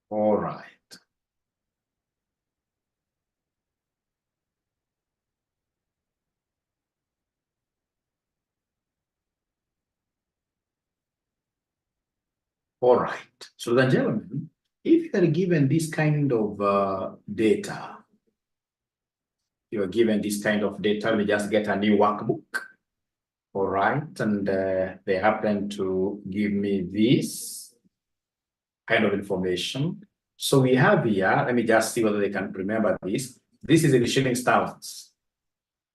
All right. All right. So, ladies and gentlemen, if you are given this kind of data, you are given this kind of data, we just get a new workbook. All right. And they happen to give me this kind of information. So we have here, let me just see whether they can remember this. This is in shillings thousands.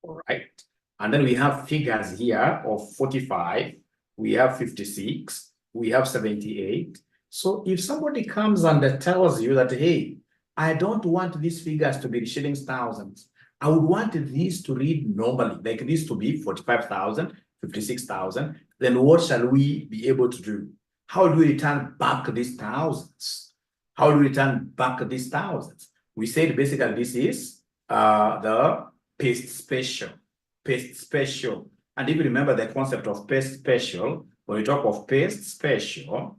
All right. And then we have figures here of 45, we have 56, we have 78. So if somebody comes and tells you that, hey, I don't want these figures to be shillings thousands, I would want these to read normally, like this to be 45,000, 56,000, then what shall we be able to do? How do we return back these thousands? How do we return back these thousands? We said basically this is the paste special. And if you remember the concept of paste special, when we talk of paste special,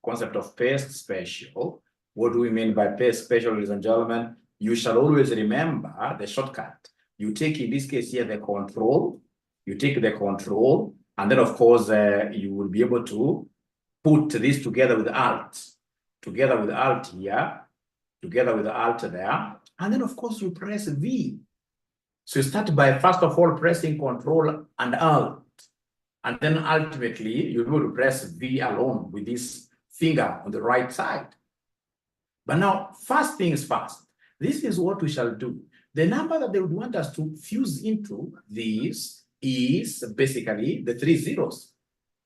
concept of paste special, what do we mean by paste special, ladies and gentlemen? You shall always remember the shortcut. You take, in this case here, the control. You take the control, and then, of course, you will be able to put this together with Alt. Together with Alt here, together with Alt there. And then, of course, you press V. So you start by, first of all, pressing Control and Alt. And then ultimately, you'll be able to press V alone with this finger on the right side. But now, first things first, this is what we shall do. The number that they would want us to fuse into this is basically the 3 zeros.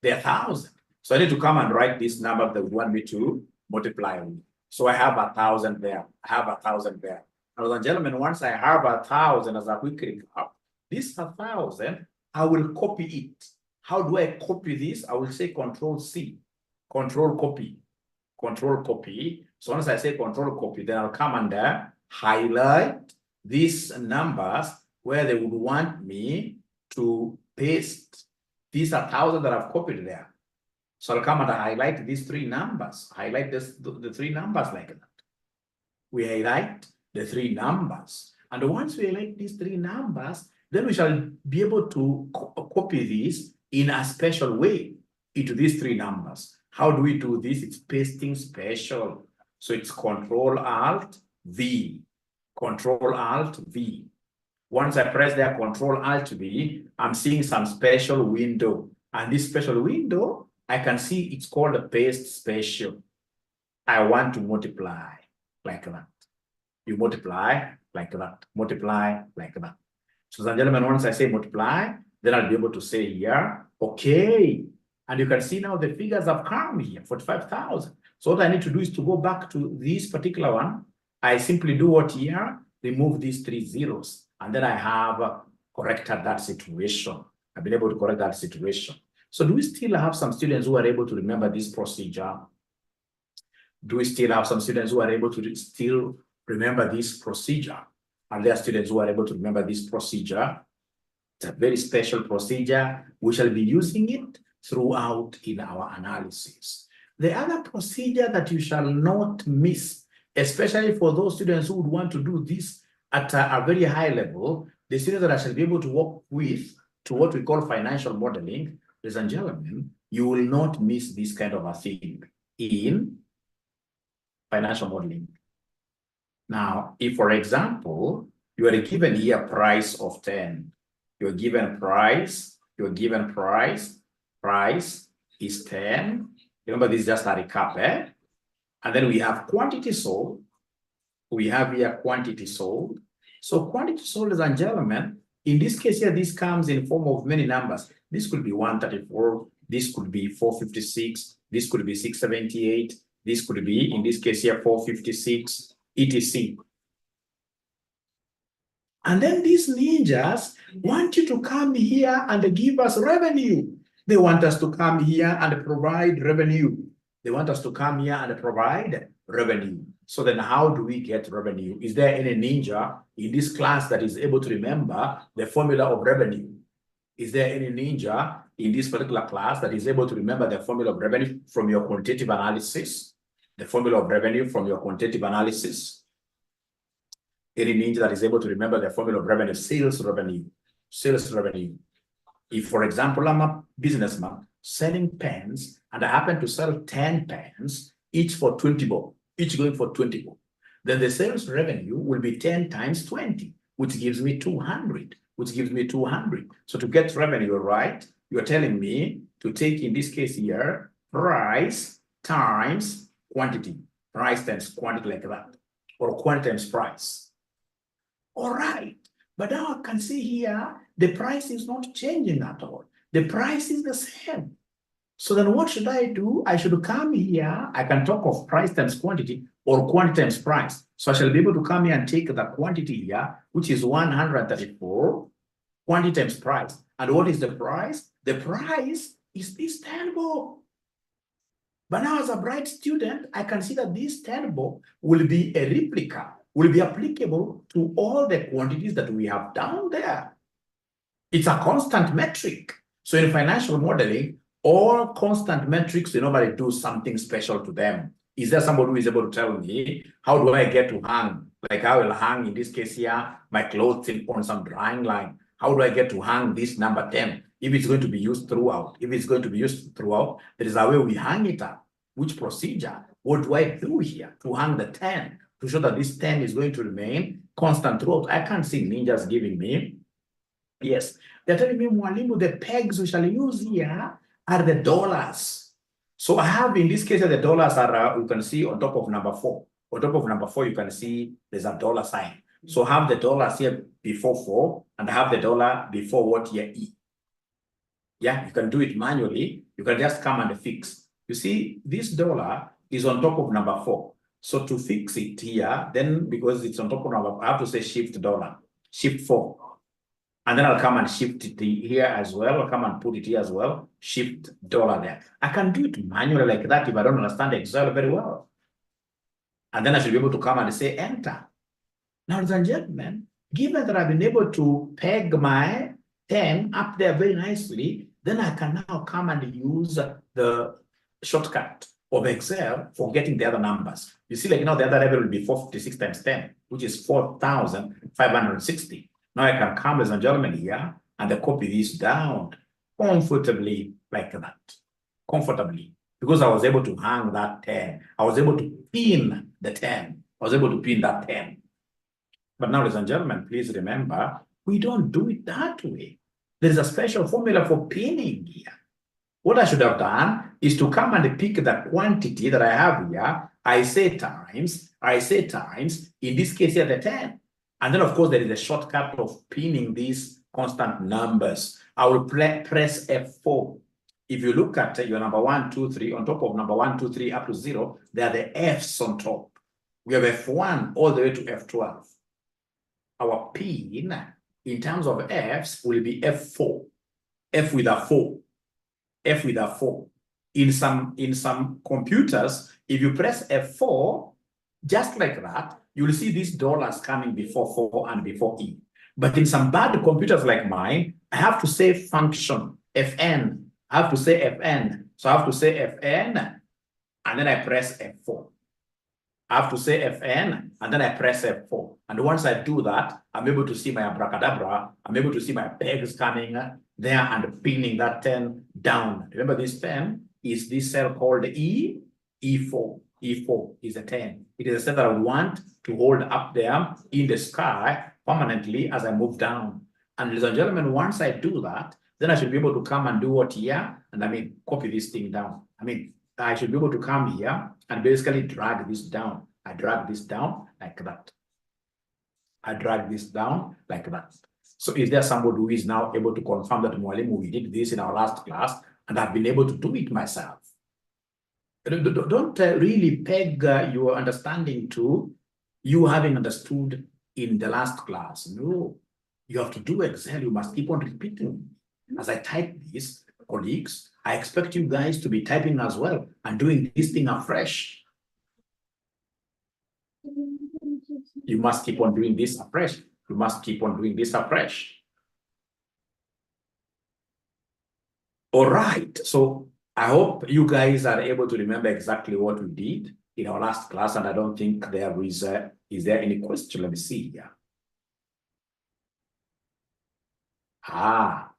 They're 1,000. So I need to come and write this number that would want me to multiply with. So I have 1,000 there. I have 1,000 there. Ladies and gentlemen, once I have 1,000 as a quick recap, this 1,000, I will copy it. How do I copy this? I will say Control C, Control Copy, Control Copy. So once I say Control Copy, then I'll come and highlight these numbers where they would want me to paste these 1,000 that I've copied there. So I'll come and highlight these 3 numbers. Highlight the 3 numbers like that. We highlight the 3 numbers. And once we highlight these 3 numbers, then we shall be able to copy these in a special way into these 3 numbers. How do we do this? It's pasting special. So it's Control-Alt-V. Control-Alt-V. Once I press there, Control-Alt-V, I'm seeing some special window. And this special window, I can see it's called a paste special. I want to multiply like that. You multiply like that. Multiply like that. So, ladies and gentlemen, once I say multiply, then I'll be able to say here, okay. And you can see now the figures have come here, 45,000. So what I need to do is to go back to this particular one. I simply do what here? Remove these 3 zeros. And then I have corrected that situation. I've been able to correct that situation. So do we still have some students who are able to remember this procedure? Do we still have some students who are able to still remember this procedure? Are there students who are able to remember this procedure? It's a very special procedure. We shall be using it throughout in our analysis. The other procedure that you shall not miss, especially for those students who would want to do this at a very high level, the students that I shall be able to work with to what we call financial modeling, ladies and gentlemen, you will not miss this kind of a thing in financial modeling. Now, if, for example, you are given here price of 10, you're given price is 10. Remember, this is just a recap, And then we have quantity sold. We have here quantity sold. So quantity sold, ladies and gentlemen, in this case here, this comes in form of many numbers. This could be 134, this could be 456, this could be 678, this could be, in this case here, 456, etc. And then these ninjas want you to come here and give us revenue. They want us to come here and provide revenue. They want us to come here and provide revenue. So then how do we get revenue? Is there any ninja in this class that is able to remember the formula of revenue? Is there any ninja in this particular class that is able to remember the formula of revenue from your quantitative analysis? The formula of revenue from your quantitative analysis? Any ninja that is able to remember the formula of revenue, sales revenue, sales revenue. If, for example, I'm a businessman selling pens and I happen to sell 10 pens, each for 20 bob, each going for 20 bob, then the sales revenue will be 10 times 20, which gives me 200, which gives me 200. So to get revenue right, you're telling me to take, in this case here, price times quantity, price times quantity like that, or quantity times price. All right, but now I can see here, the price is not changing at all. The price is the same. So then what should I do? I should come here. I can talk of price times quantity or quantity times price. So I shall be able to come here and take the quantity here, which is 134, quantity times price. And what is the price? The price is this 10 bob. But now as a bright student, I can see that this 10 bob will be a replica, will be applicable to all the quantities that we have down there. It's a constant metric. So in financial modeling, all constant metrics, you normally do something special to them. Is there somebody who is able to tell me, how do I get to hang? Like I will hang, in this case here, my clothes on some drying line. How do I get to hang this number 10? If it's going to be used throughout, there is a way we hang it up. Which procedure? What do I do here to hang the 10? To show that this 10 is going to remain constant throughout. I can't see ninjas giving me. Yes, they're telling me, Mwalimu, the pegs we shall use here are the dollars. So I have, in this case, the dollars are, you can see on top of number 4. On top of number 4, you can see there's a dollar sign. So have the dollars here before 4 and have the dollar before what here, E. Yeah, you can do it manually. You can just come and fix. You see, this dollar is on top of number 4. So to fix it here, then because it's on top of number, I have to say shift dollar, shift 4. And then I'll come and shift it here as well. I'll come and put it here as well. Shift dollar there. I can do it manually like that if I don't understand Excel very well. And then I should be able to come and say enter. Now, ladies and gentlemen, given that I've been able to peg my 10 up there very nicely, then I can now come and use the shortcut of Excel for getting the other numbers. You see, like now the other level will be 456 times 10, which is 4,560. Now I can come, ladies and gentlemen, here and copy this down comfortably like that. Comfortably. Because I was able to hang that 10. I was able to pin the 10. I was able to pin that 10. But now, ladies and gentlemen, please remember, we don't do it that way. There is a special formula for pinning here. What I should have done is to come and pick the quantity that I have here. I say times, in this case here, the 10. And then, of course, there is a shortcut of pinning these constant numbers. I will press F4. If you look at your number 1, 2, 3, on top of number 1, 2, 3 up to 0, there are the F's on top. We have F1 all the way to F12. Our pin, in terms of F's, will be F4. F with a 4. F with a 4. In some computers, if you press F4, just like that, you will see these dollars coming before 4 and before E. But in some bad computers like mine, I have to say function, Fn. I have to say Fn. So I have to say Fn, and then I press F4. I have to say Fn, and then I press F4. And once I do that, I'm able to see my abracadabra. I'm able to see my pegs coming there and pinning that 10 down. Remember, this 10 is this cell called E, E4. E4 is a 10. It is a cell that I want to hold up there in the sky permanently as I move down. And ladies and gentlemen, once I do that, then I should be able to come and do what here? And copy this thing down. I should be able to come here and basically drag this down. I drag this down like that. I drag this down like that. So is there somebody who is now able to confirm that, Mwalimu, we did this in our last class and I've been able to do it myself? Don't really peg your understanding to you having understood in the last class. No, you have to do Excel. You must keep on repeating. As I type this, colleagues, I expect you guys to be typing as well and doing this thing afresh. You must keep on doing this afresh. You must keep on doing this afresh. All right. So I hope you guys are able to remember exactly what we did in our last class, and I don't think there is there any question? Let me see here. All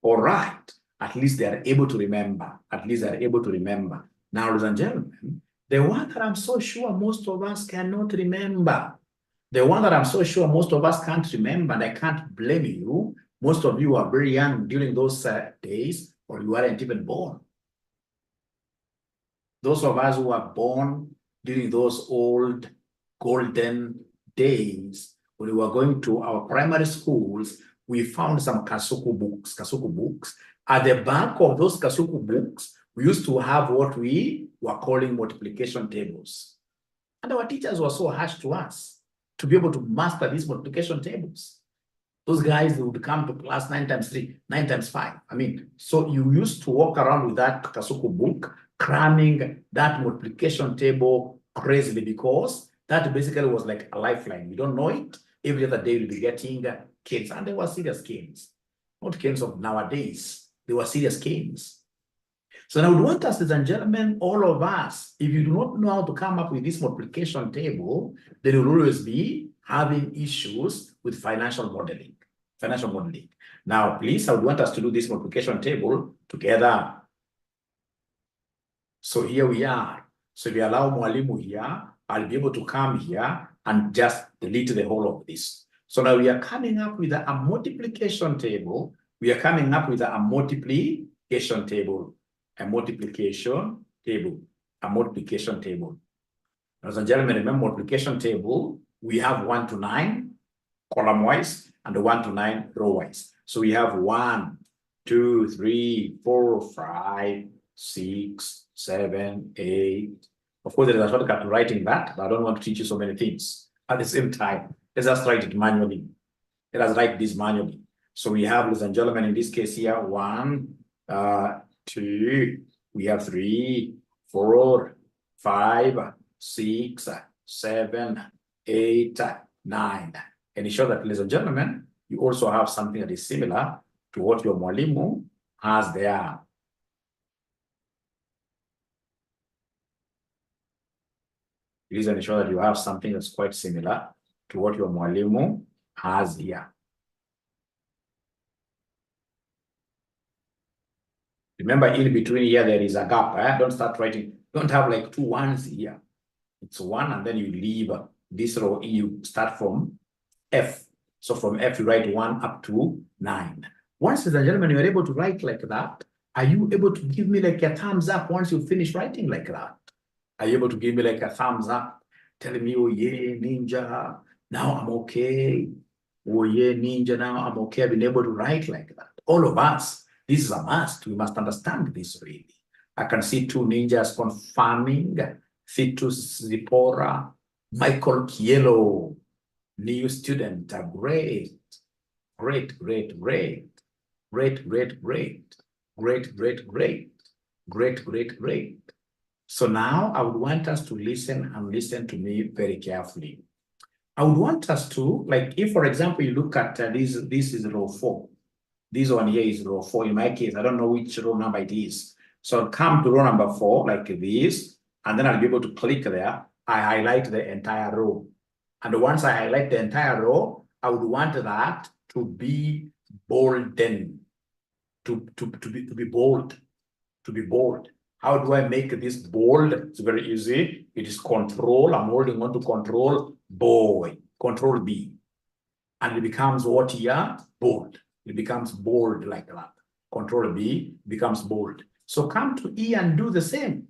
right. At least they are able to remember. At least they are able to remember. Now, ladies and gentlemen, the one that I'm so sure most of us cannot remember, the one that I'm so sure most of us can't remember, and I can't blame you. Most of you are very young during those days, or you weren't even born. Those of us who were born during those old golden days, when we were going to our primary schools, we found some Kasuku books. At the back of those Kasuku books, we used to have what we were calling multiplication tables. And our teachers were so harsh to us to be able to master these multiplication tables. Those guys would come to class 9 times 3, 9 times 5. I mean, so you used to walk around with that Kasuku book, cramming that multiplication table crazily, because that basically was like a lifeline. You don't know it. Every other day you'll be getting kids, and they were serious kids, not kids of nowadays. They were serious kids. So now I would want us, ladies and gentlemen, all of us, if you do not know how to come up with this multiplication table, then you'll always be having issues with financial modeling. Now, please, I would want us to do this multiplication table together. So here we are. So if you allow Mwalimu here, I'll be able to come here and just delete the whole of this. So now we are coming up with a multiplication table. Ladies and gentlemen, remember multiplication table, we have 1 to 9 column wise and 1 to 9 row wise. So we have 1, 2, 3, 4, 5, 6, 7, 8. Of course, there is a shortcut to writing that, but I don't want to teach you so many things at the same time. Let's just write it manually. Let us write this manually. So we have, ladies and gentlemen, in this case here, 1, 2, we have 3, 4, 5, 6, 7, 8, 9. And ensure that, ladies and gentlemen, you also have something that is similar to what your Mwalimu has there. Please ensure that you have something that's quite similar to what your Mwalimu has here. Remember, in between here, there is a gap. Don't start writing. Don't have like 2 1s here. It's 1, and then you leave this row. You start from F. So from F, you write 1 up to 9. Once, ladies and gentlemen, you are able to write like that, are you able to give me like a thumbs up once you finish writing like that? Are you able to give me like a thumbs up, telling me, oh yeah, ninja, now I'm okay. Oh yeah, ninja, now I'm okay. I've been able to write like that. All of us, this is a must. We must understand this really. I can see 2 ninjas confirming. Fitus Zipporah, Michael Kielo, new student, great. So now I would want us to listen to me very carefully. I would want us to, like, if for example, you look at this is row 4. This one here is row 4. In my case, I don't know which row number it is. So I'll come to row number 4 like this, and then I'll be able to click there. I highlight the entire row. And once I highlight the entire row, I would want that to be bolden, to be bold. How do I make this bold? It's very easy. It is control. I'm holding on to control control B. And it becomes what here? Bold. It becomes bold like that. Control B becomes bold. So come to E and do the same.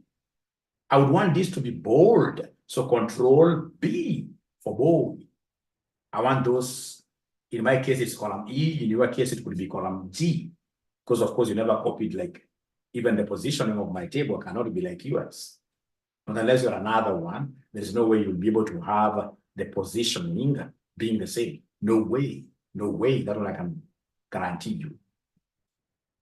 I would want this to be bold. So control B for bold. I want those, in my case, it's column E. In your case, it could be column G. Because of course, you never copied, like, even the positioning of my table cannot be like yours. But unless you're another one, there's no way you'll be able to have the positioning being the same. No way. That's what I can guarantee you.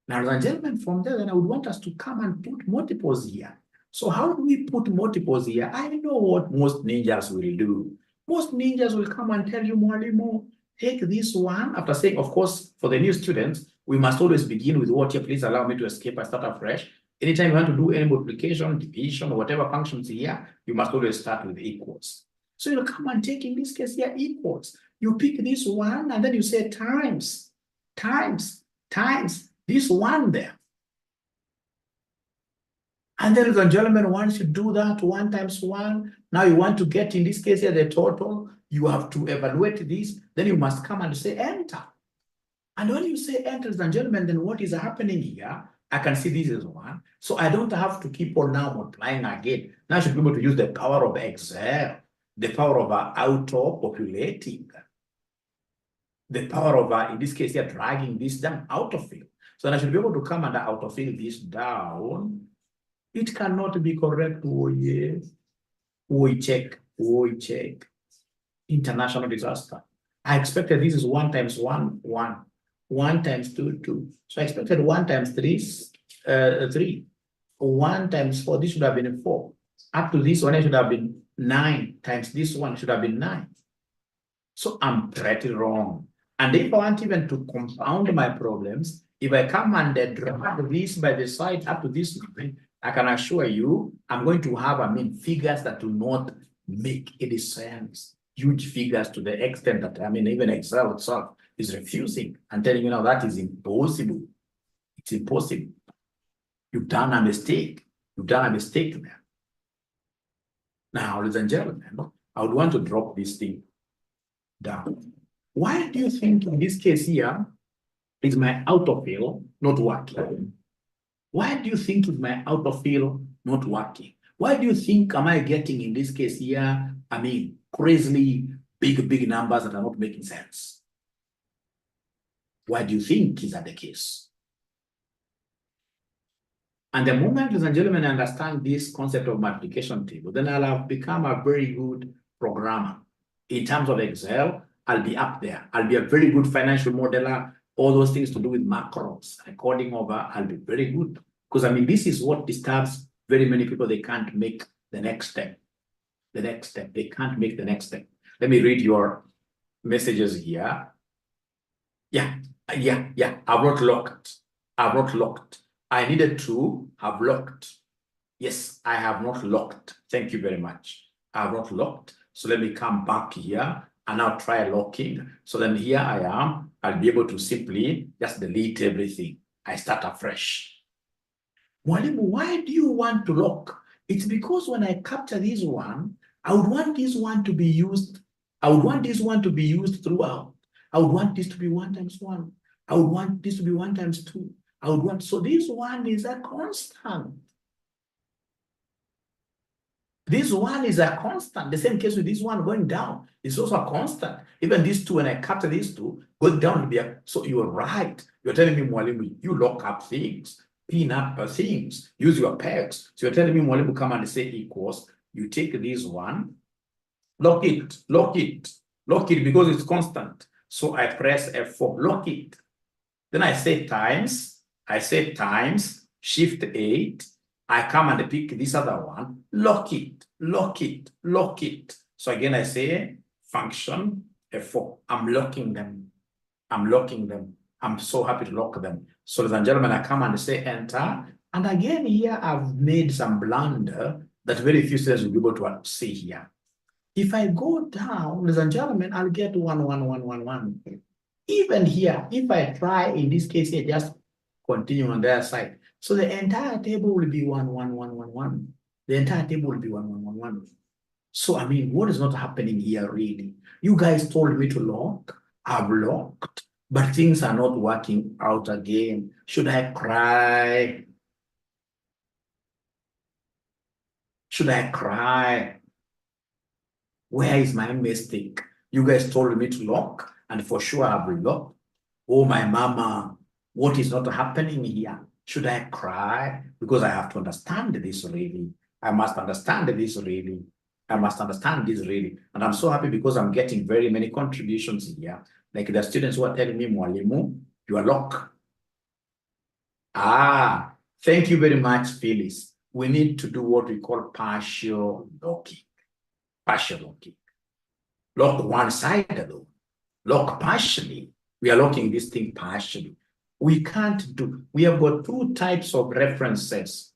Now, ladies and gentlemen, from there, then I would want us to come and put multiples here. So how do we put multiples here? I know what most ninjas will do. Most ninjas will come and tell you, Mwalimu, take this one, after saying, of course, for the new students, we must always begin with what here. Please allow me to escape and start afresh. Anytime you want to do any multiplication, division, or whatever functions here, you must always start with equals. So you'll come and take, in this case here, equals. You pick this one, and then you say times this one there. And then, ladies and gentlemen, once you do that, 1 times 1, now you want to get, in this case here, the total. You have to evaluate this. Then you must come and say enter. And when you say enter, ladies and gentlemen, then what is happening here? I can see this is 1. So I don't have to keep on now multiplying again. Now I should be able to use the power of Excel, the power of auto-populating, the power of, in this case here, dragging this down, autofill. So then I should be able to come and autofill this down. It cannot be correct. Oh, yes. We check. International disaster. I expected this is 1 times 1, 1. 1 times 2, 2. So I expected 1 times 3, 3. 1 times 4, this should have been 4. Up to this one, it should have been 9 times this one should have been 9. So I'm pretty wrong. And if I want even to compound my problems, if I come and drag this by the side up to this line, I can assure you, I'm going to have, figures that do not make any sense. Huge figures to the extent that, even Excel itself is refusing and telling you now that is impossible. It's impossible. You've done a mistake. You've done a mistake there. Now, ladies and gentlemen, I would want to drop this thing down. Why do you think in this case here is my autofill not working? Why do you think is my autofill not working? Why do you think am I getting in this case here, crazily big numbers that are not making sense? Why do you think is that the case? And the moment, ladies and gentlemen, I understand this concept of multiplication table, then I'll have become a very good programmer. In terms of Excel, I'll be up there. I'll be a very good financial modeler. All those things to do with macros, recording over, I'll be very good. Because this is what disturbs very many people. They can't make the next step. They can't make the next step. Let me read your messages here. Yeah. I wrote locked. I needed to have locked. Yes, I have not locked. Thank you very much. I have not locked. So let me come back here and now try locking. So then here I am. I'll be able to simply just delete everything. I start afresh. Mwalimu, why do you want to lock? It's because when I capture this one, I would want this one to be used. I would want this one to be used throughout. I would want this to be 1 times 1. I would want this to be 1 times 2. I would want, so this one is a constant. This one is a constant. The same case with this one going down. It's also a constant. Even these two, when I capture these two, going down will be a, so you're right. You're telling me, Mwalimu, you lock up things, pin up things, use your pegs. So you're telling me, Mwalimu, come and say equals. You take this one, lock it because it's constant. So I press F4, lock it. Then I say times, shift 8. I come and pick this other one, lock it. So again, I say function F4. I'm locking them. I'm so happy to lock them. So ladies and gentlemen, I come and say enter. And again, here I've made some blunder that very few students will be able to see here. If I go down, ladies and gentlemen, I'll get 1, 1, 1, 1, 1. Even here, if I try, in this case here, just continue on their side. So the entire table will be 1, 1, 1, 1, 1. The entire table will be 1, 1, 1, 1. So, what is not happening here really? You guys told me to lock. I've locked, but things are not working out again. Should I cry? Should I cry? Where is my mistake? You guys told me to lock, and for sure I've locked. Oh, my mama, what is not happening here? Should I cry? Because I have to understand this really. I must understand this really. And I'm so happy because I'm getting very many contributions here. Like the students who are telling me, Mwalimu, you are locked. Thank you very much, Phyllis. We need to do what we call partial locking. Lock one side though. Lock partially. We are locking this thing partially. we can't do. We have got two types of references.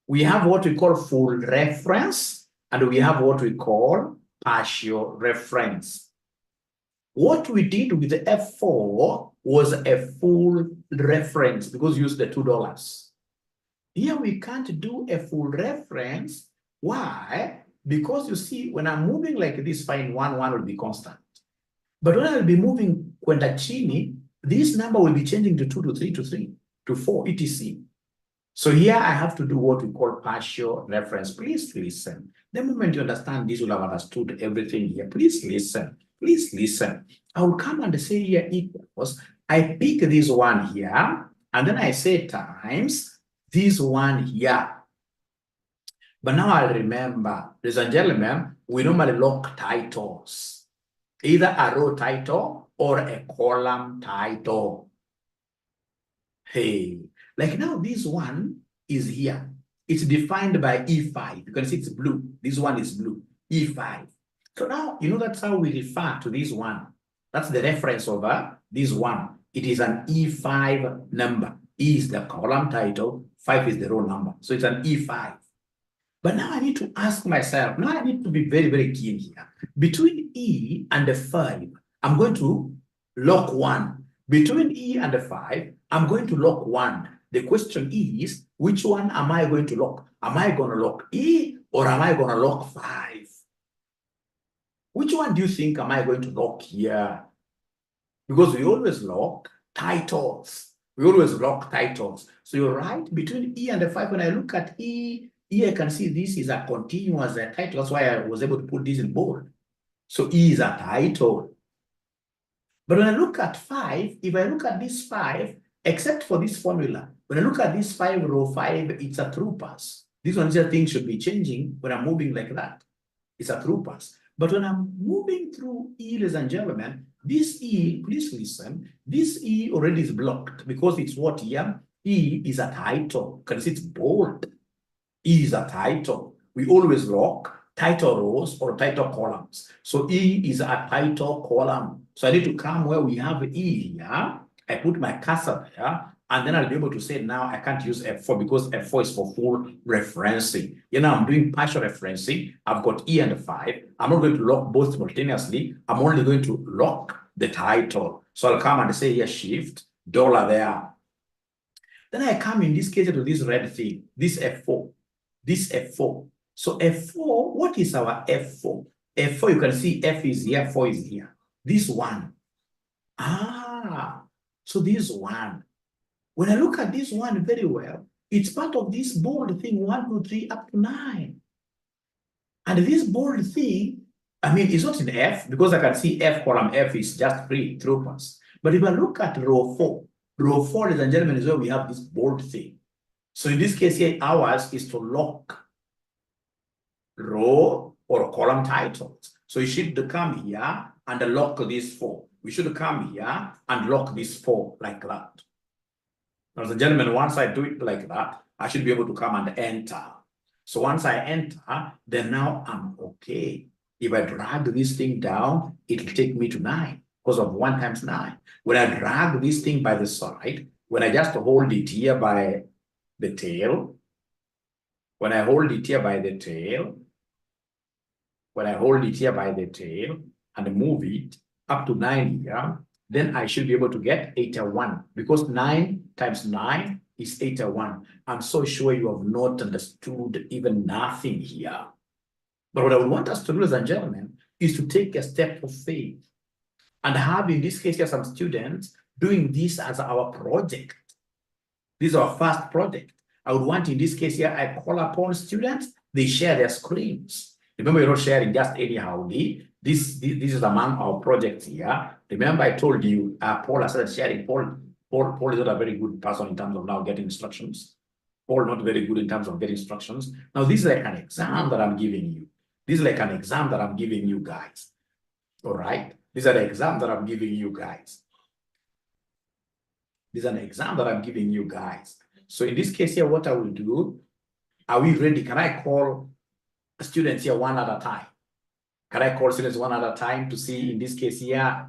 We have what we call full reference, and we have what we call partial reference. What we did with the F4 was a full reference because we used the $2. Here we can't do a full reference. Why? Because you see, when I'm moving like this, fine, 1 will be constant. But when I'll be moving kwenda chini, this number will be changing to 2 to 3 to 3 to 4, etc. So here I have to do what we call partial reference. Please listen. The moment you understand this, you'll have understood everything here. Please listen. Please listen. I will come and say here equals. I pick this one here, and then I say times this one here. But now I remember, ladies and gentlemen, we normally lock titles. Either a row title or a column title. Hey, like now this one is here. It's defined by E5. You can see it's blue. This one is blue, E5. So now, you know, that's how we refer to this one. That's the reference over this one. It is an E5 number. E is the column title, 5 is the row number. So it's an E5. But now I need to ask myself, now I need to be very, very keen here. Between E and the 5, I'm going to lock 1. Between E and the 5, I'm going to lock 1. The question is, which one am I going to lock? Am I going to lock E or am I going to lock 5? Which one do you think am I going to lock here? Because we always lock titles. We always lock titles. So you're right, between E and the 5, when I look at E, I can see this is a continuous title. That's why I was able to put this in bold. So E is a title. But when I look at 5, if I look at this 5, except for this formula, when I look at this 5, row 5, it's a through pass. This one thing should be changing when I'm moving like that. It's a through pass. But when I'm moving through E, ladies and gentlemen, this E, please listen, this E already is blocked because it's what here? E is a title. Can you see it's bold? E is a title. We always lock title rows or title columns. So E is a title column. So I need to come where we have E here. I put my cursor there, and then I'll be able to say now I can't use F4 because F4 is for full referencing. You know, I'm doing partial referencing. I've got E and 5. I'm not going to lock both simultaneously. I'm only going to lock the title. So I'll come and say here shift, $ there. Then I come in this case to this red thing, this F4, this F4. So F4, what is our F4? F4, you can see F is here, 4 is here. This one. So this one. When I look at this one very well, it's part of this bold thing, 1, 2, 3, up to 9. And this bold thing, I mean, it's not in F, because I can see F, column F is just free, through pass. But if I look at row 4, ladies and gentlemen, is where we have this bold thing. So in this case here, ours is to lock row or column titles. So you should come here and lock this 4. We should come here and lock this 4 like that. Ladies and gentlemen, once I do it like that, I should be able to come and enter. So once I enter, then now I'm okay. If I drag this thing down, it will take me to 9 because of 1 times 9. When I drag this thing by the side, when I just hold it here by the tail, when I hold it here by the tail, when I hold it here by the tail and move it up to 9 here, then I should be able to get 81 because 9 times 9 is 81. I'm so sure you have not understood even nothing here. But what I would want us to do, ladies and gentlemen, is to take a step of faith and have, in this case, here some students doing this as our project. This is our first project. I would want, in this case here, I call upon students, they share their screens. Remember, you're not sharing just anyhow. This is among our projects here. Remember, I told you, Paul has started sharing. Paul is not a very good person in terms of now getting instructions. Paul not very good in terms of getting instructions. Now, this is like an exam that I'm giving you. This is like an exam that I'm giving you guys. All right? These are the exams that I'm giving you guys. This is an exam that I'm giving you guys. So in this case here, what I will do, are we ready? Can I call students here one at a time? Can I call students one at a time to see, in this case here,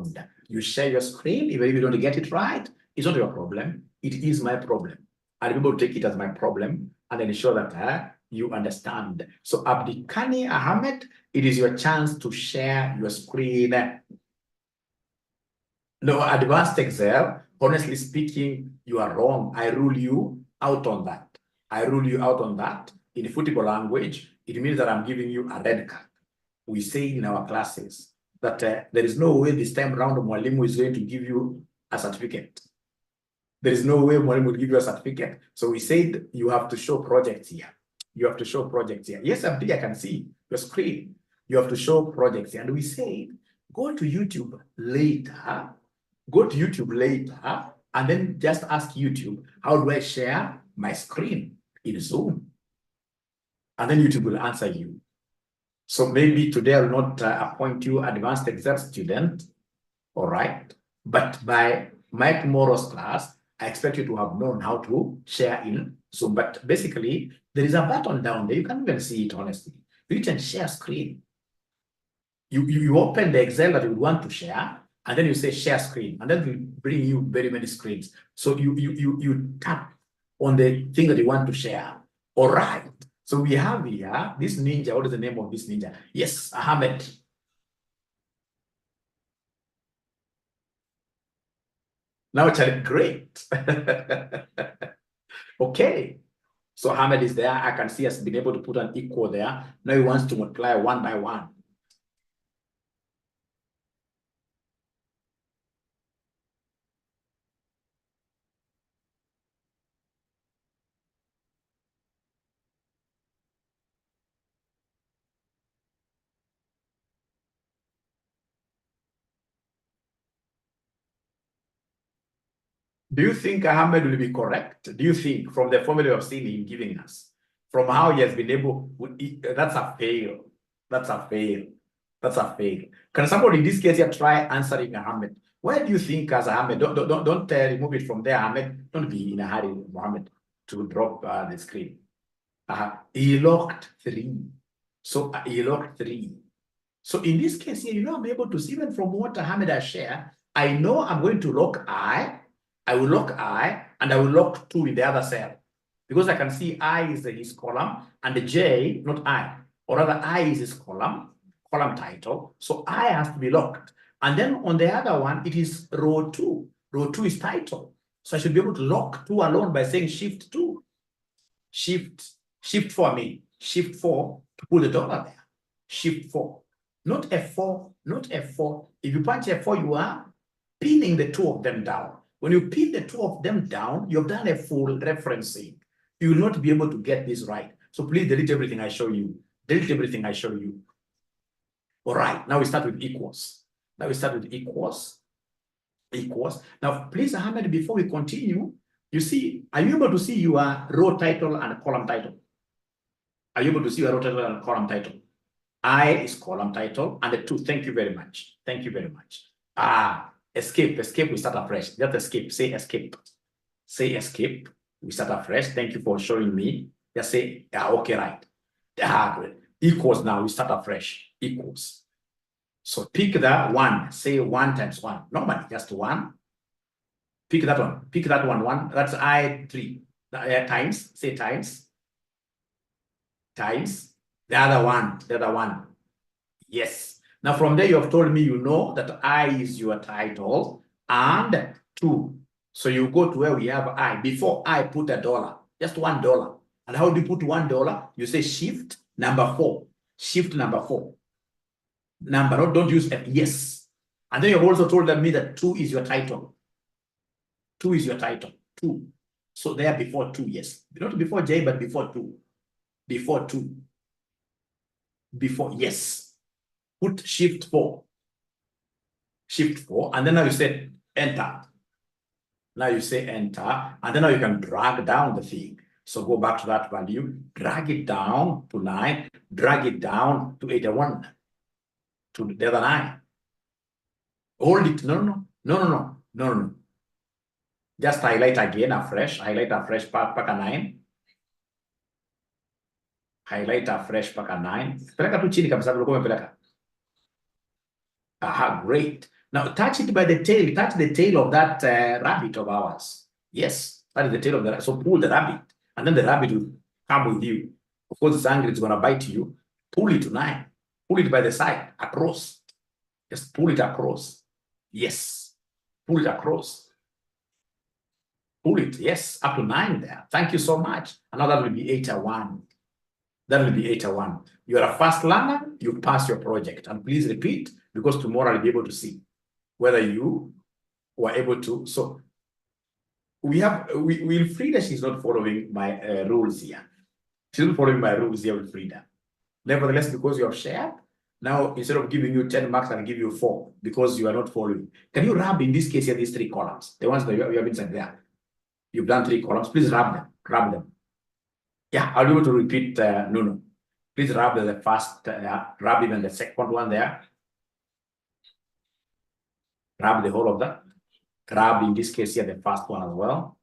around. You share your screen, even if you don't get it right, it's not your problem. It is my problem. I'll be able to take it as my problem and ensure that you understand. So 𝗤𝗵𝘆𝘀𝗶𝗰𝗹, it is your chance to share your screen. No, advanced Excel, honestly speaking, you are wrong. I rule you out on that. I rule you out on that. In football language, it means that I'm giving you a red card. We say in our classes that there is no way this time around Mwalimu is going to give you a certificate. There is no way Mwalimu will give you a certificate. So we said you have to show projects here. You have to show projects here. Yes, I can see your screen. You have to show projects here. And we said, go to YouTube later. Go to YouTube later and then just ask YouTube, how do I share my screen in Zoom? And then YouTube will answer you. So maybe today I will not appoint you advanced Excel student, all right? But by my tomorrow's class, I expect you to have known how to share in Zoom. But basically, there is a button down there. You can't even see it, honestly. You can share screen. You open the Excel that you want to share, and then you say share screen, and then it will bring you very many screens. So you tap on the thing that you want to share. All right. So we have here this ninja. What is the name of this ninja? Yes, Ahmed. Now, Charlie, great. Okay. So Ahmed is there. I can see us being able to put an equal there. Now he wants to multiply 1 by 1. Do you think Ahmed will be correct? Do you think from the formula you have seen him giving us, from how he has been able, that's a fail. That's a fail. That's a fail. Can somebody in this case here try answering Ahmed? Where do you think as Ahmed? Don't remove it from there, Ahmed. Don't be in a hurry, Mohammed, to drop the screen. He locked 3. So he locked 3. So in this case here, I'm able to see even from what Ahmed has shared, I know I'm going to lock I will lock I, and I will lock 2 in the other cell. Because I can see I is his column, and the J, not I. Or rather, I is his column title. So I has to be locked. And then on the other one, it is row 2. Row 2 is title. So I should be able to lock 2 alone by saying shift 2. Shift 4, I mean. Shift 4 to put the dollar there. Shift 4. Not F4, not F4. If you punch F4, you are pinning the 2 of them down. When you pin the 2 of them down, you've done a full referencing. You will not be able to get this right. So please delete everything I show you. Delete everything I show you. All right, now we start with equals. Now we start with equals. Now, please, Ahmed, before we continue, you see, are you able to see your row title and column title? Are you able to see your row title and column title? I is column title, and the 2, thank you very much. Thank you very much. Escape, we start afresh. Just escape, say escape. Say escape, we start afresh. Thank you for showing me. Just say, okay, right. Great. Equals now, we start afresh. Equals. So pick that 1, say 1 times 1. Normally, just 1. Pick that one. Pick that one. 1. That's I 3. Times. Say times. Times. The other one. Yes. Now from there, you have told me that I is your title and 2. So you go to where we have I. Before I put $1. Just $1. And how do you put $1? You say shift number 4. Shift number 4. Number, don't use F. Yes. And then you've also told me that 2 is your title. 2 is your title. 2. So there before 2, yes. Not before J, but before 2. Before 2. Before, yes. Put shift 4. Shift 4. And then now you said enter. Now you say enter, and then now you can drag down the thing. So go back to that value, drag it down to 9, drag it down to 81, to the other 9. Hold it. No. Just highlight again afresh, paka 9. Highlight afresh paka 9. Peleka tu chini kabisa ulikuwa umepeleka. Aha, great. Now touch it by the tail. Touch the tail of that rabbit of ours. Yes, that is the tail of the rabbit. So pull the rabbit, and then the rabbit will come with you. Of course, it's angry, it's going to bite you. Pull it to 9. Pull it by the side, across. Just pull it across. Yes. Pull it across. Pull it. Yes, up to 9 there. Thank you so much. And now that will be 81. That will be 81. You are a fast learner, you pass your project. And please repeat, because tomorrow I'll be able to see whether you were able to. So we have, Wilfrida, she's not following my rules here. She's not following my rules here, Wilfrida. Nevertheless, because you have shared, now instead of giving you 10 marks, I'll give you 4 because you are not following. Can you rub, in this case here, these 3 columns? The ones that you have inside there. You've done 3 columns. Please rub them. Yeah, I'll be able to repeat no. Please rub the first, rub even the second one there. Rub the whole of that. Rub, in this case here, the first one as well.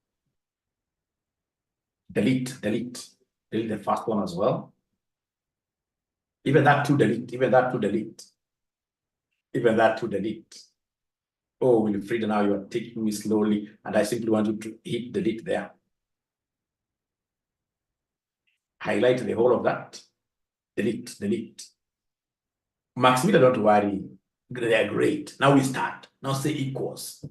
Delete the first one as well. Even that to delete. Oh, Wilfrida, now you are taking me slowly, and I simply want you to hit delete there. Highlight the whole of that. Delete. Maximilian, don't worry. They are great. Now we start. Now say equals.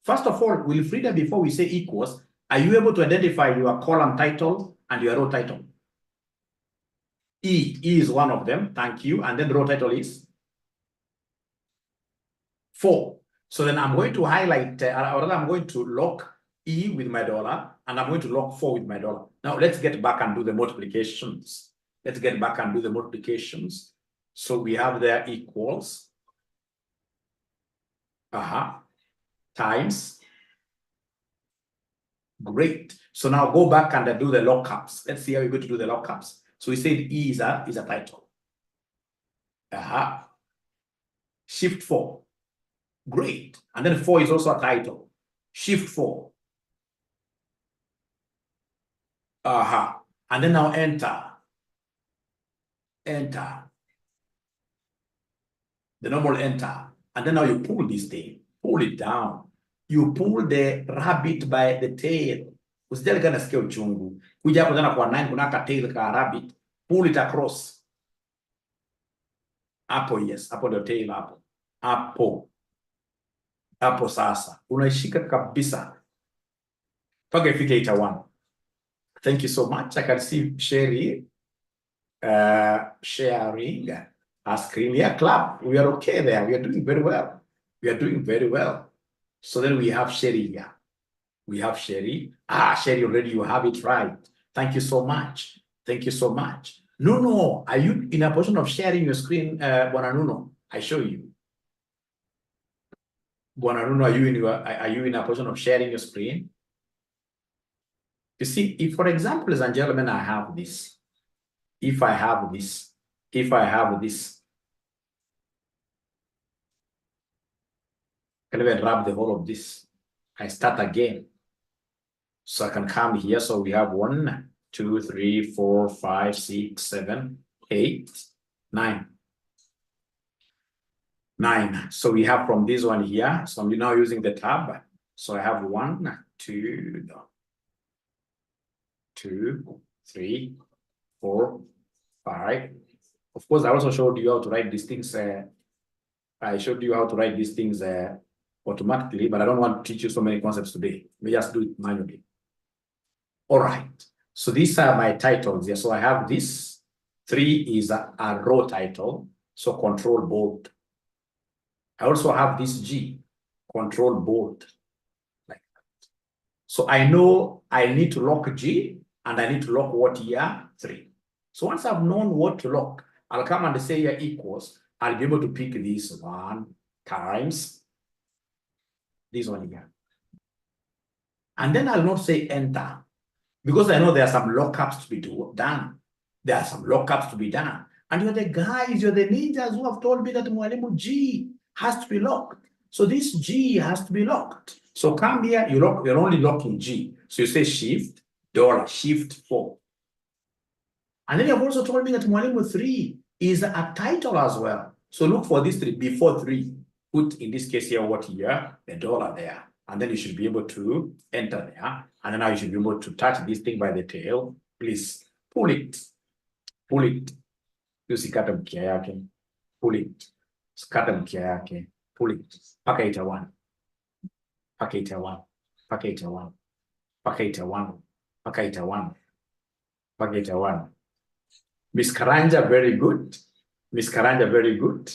First of all, Wilfrida, before we say equals, are you able to identify your column title and your row title? E is one of them. Thank you. And then the row title is 4. So then I'm going to highlight, or rather I'm going to lock E with my dollar, and I'm going to lock 4 with my dollar. Now let's get back and do the multiplications. So we have there equals, times. Great. So now go back and do the lockups. Let's see how you're going to do the lockups. So we said E is a title. Shift 4. Great. And then 4 is also a title. Shift 4. And then now enter. The normal enter. And then now you pull this thing. Pull it down. You pull the rabbit by the tail. Usijali kana sikia uchungu. Kuja hapo tena kwa 9 kuna ka tail ka rabbit. Pull it across. Hapo, yes. Hapo the tail hapo. Hapo sasa. Unaishika kabisa. Paka ifike 81. Thank you so much. I can see Sherry sharing a screen. Yeah, clap. We are okay there. We are doing very well. So then we have Sherry here. Sherry, already you have it right. Thank you so much. No. Are you in a position of sharing your screen, Bwana Nuno? I show you. Bwana Nuno, are you in a position of sharing your screen? You see, if, for example, ladies and gentlemen, I have this. If I have this, can even wrap the whole of this. I start again. So I can come here. So we have 1, 2, 3, 4, 5, 6, 7, 8, 9. 9. So we have from this one here. So I'm now using the tab. So I have 1, 2, 3, 4, 5. Of course, I also showed you how to write these things. I showed you how to write these things automatically, but I don't want to teach you so many concepts today. We just do it manually. All right. So these are my titles here. So I have this. 3 is a row title. So control bold. I also have this G, control bold. Like that. So I know I need to lock G and I need to lock what here? 3. So once I've known what to lock, I'll come and say here equals. I'll be able to pick this 1 times this one here. And then I'll not say enter, because I know there are some lockups to be done. There are some lockups to be done. And you're the guys, you're the ninjas who have told me that Mwalimu G has to be locked. So this G has to be locked. So come here, you're only locking G. So you say shift, $, shift 4. And then you've also told me that Mwalimu 3 is a title as well. So look for this 3 before 3. Put in this case here what here, the $, there. And then you should be able to enter there. And then now you should be able to touch this thing by the tail. Please pull it. Pull it. Usikate mkia yake. Pull it. Usikate mkia yake. Pull it. Paka ita 1. Paka ita 1. Paka ita 1. Paka ita 1. Paka ita 1. Paka ita 1. Miss Karanja, very good. Miss Karanja, very good.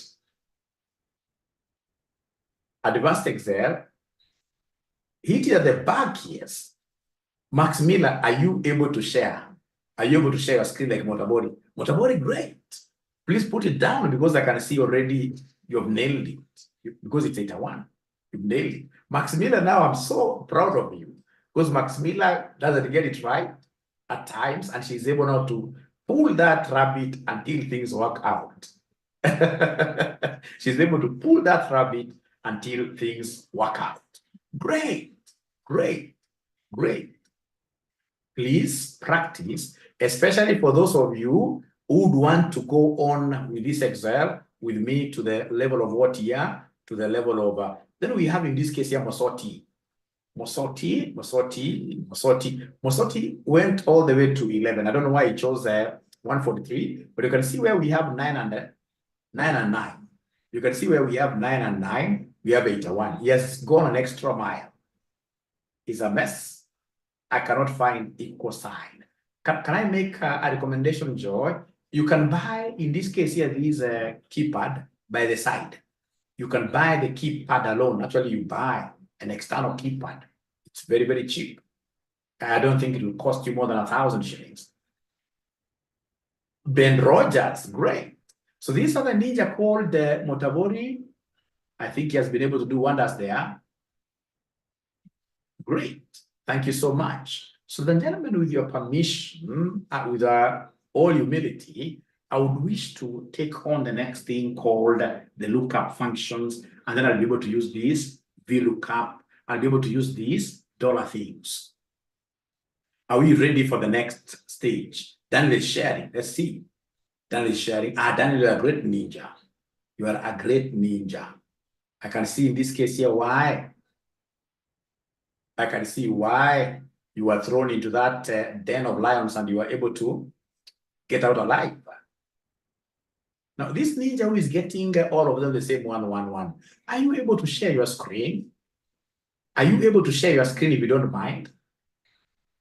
Advanced Excel. Hit it at the back, yes. Max Miller, are you able to share? Are you able to share your screen like 𝗤𝗏𝘆𝘀𝗶𝗰? 𝗤𝗏𝘆𝘀𝗶𝗰, great. Please put it down because I can see already you've nailed it. Because it's 81. You've nailed it. Max Miller, now I'm so proud of you. Because Max Miller doesn't get it right at times, and she's able now to pull that rabbit until things work out. She's able to pull that rabbit until things work out. Great, great, great. Please practice, especially for those of you who would want to go on with this Excel with me to the level of what here, to the level of, then we have in this case here Mosoti. Mosoti went all the way to 11. I don't know why he chose 143, but you can see where we have 9 and 9. You can see where we have 9 and 9, we have 81. He has gone an extra mile. It's a mess. I cannot find equal sign. Can I make a recommendation, Joy? You can buy, in this case here, this keypad by the side. You can buy the keypad alone. Actually, you buy an external keypad. It's very, very cheap. I don't think it will cost you more than 1,000 shillings. Ben Rogers, great. So this other ninja called 𝗤𝗏𝘆𝘀𝗶𝗰. I think he has been able to do wonders there. Great. Thank you so much. So then, gentlemen, with your permission, with all humility, I would wish to take on the next thing called the lookup functions, and then I'll be able to use this VLOOKUP. I'll be able to use these dollar things. Are we ready for the next stage? Daniel is sharing. Let's see. Daniel is sharing. Daniel, you're a great ninja. You are a great ninja. I can see in this case here why. I can see why you were thrown into that den of lions and you were able to get out alive. Now, this ninja who is getting all of them the same 1, 1, 1. Are you able to share your screen? Are you able to share your screen if you don't mind?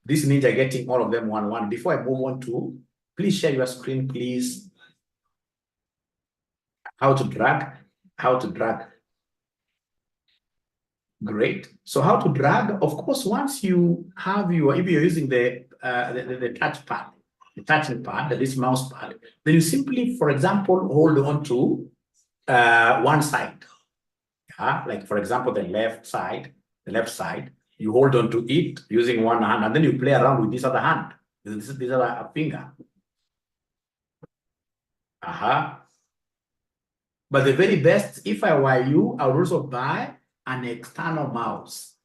This ninja getting all of them 1, 1. Before I move on to, please share your screen, please. How to drag? How to drag? Great. So how to drag? Of course, once you have your, if you're using the touch pad, the touching pad, this mouse pad, then you simply, for example, hold on to one side. Like for example, the left side, you hold on to it using one hand, and then you play around with this other hand, this other finger. But the very best, if I were you, I would also buy an external mouse.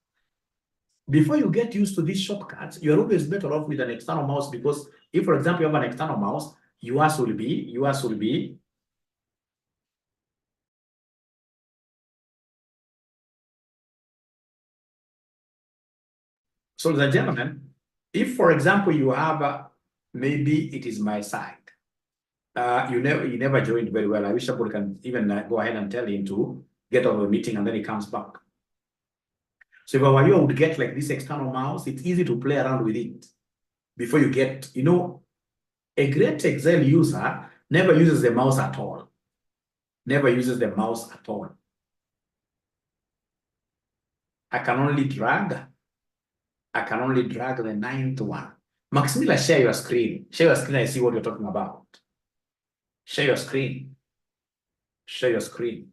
Before you get used to these shortcuts, you're always better off with an external mouse, because if, for example, you have an external mouse, yours will be so, ladies and gentlemen, if, for example, you have maybe it is my side. You never joined very well. I wish somebody can even go ahead and tell him to get out of the meeting and then he comes back. So if I were you, I would get like this external mouse. It's easy to play around with it before you get, you know, a great Excel user never uses the mouse at all. Never uses the mouse at all. I can only drag the 9th one. Maximila, share your screen. Share your screen and see what you're talking about. Share your screen. Share your screen.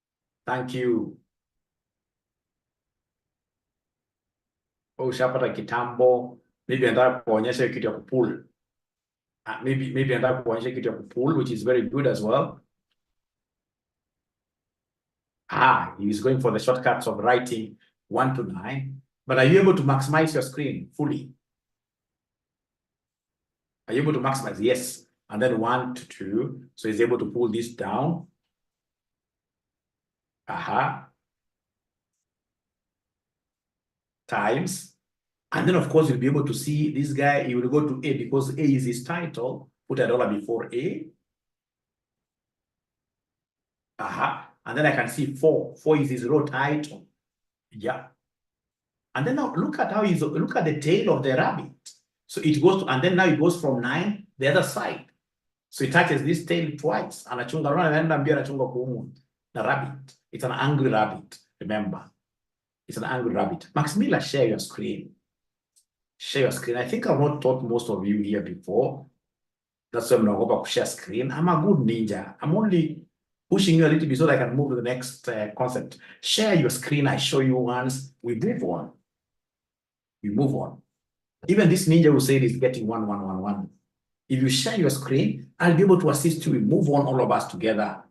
Thank you. Ushapata kitambo. Maybe anataka kuonyesha kitu ya kupull. Maybe anataka kuonyesha kitu ya kupull, which is very good as well. He's going for the shortcuts of writing 1 to 9. But are you able to maximize your screen fully? Are you able to maximize? Yes. And then 1 to 2. So he's able to pull this down. Times. And then, of course, you'll be able to see this guy. He will go to A because A is his title. Put a dollar before A. And then I can see 4. 4 is his row title. Yeah. And then now look at how look at the tail of the rabbit. So it goes to, and then now it goes from 9 the other side. So it touches this tail twice. Anachunga the rabbit. It's an angry rabbit. Remember, it's an angry rabbit. Maximilla, share your screen. Share your screen. I think I've not taught most of you here before. That's why I'm not going to share screen. I'm a good ninja. I'm only pushing you a little bit so that I can move to the next concept. Share your screen. I show you once. We move on. We move on. Even this ninja who said is getting 1, 1, 1, 1. If you share your screen, I'll be able to assist you. We move on, all of us together.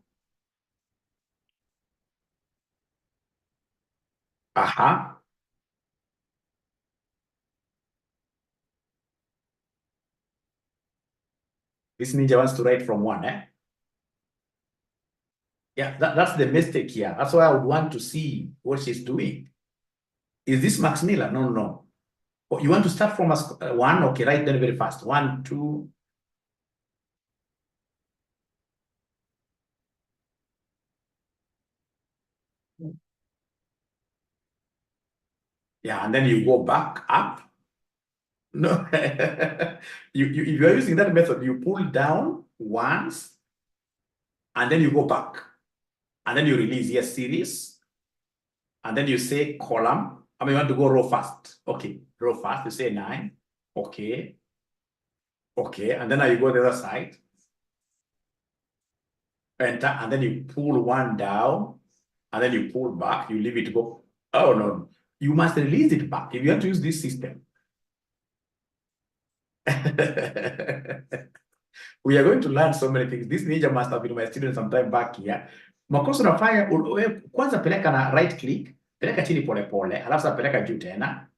This ninja wants to write from 1, eh? Yeah, that's the mistake here. That's why I would want to see what she's doing. Is this Maximilla? No, no. Oh, you want to start from 1? Okay, write then very fast. 1, 2. Yeah, and then you go back up. No, if you are using that method, you pull down once, and then you go back, and then you release, yes, series, and then you say column. I mean, you want to go row first. Okay, row first, you say 9. Okay. Okay, and then now you go the other side. Enter, and then you pull 1 down, and then you pull back, you leave it go. Oh, no. You must release it back if you want to use this system. We are going to learn so many things. This ninja must have been my student sometime back here. Makosa unafanya kwanza peleka na right click, peleka chini pole pole, alafu sasa peleka juu tena.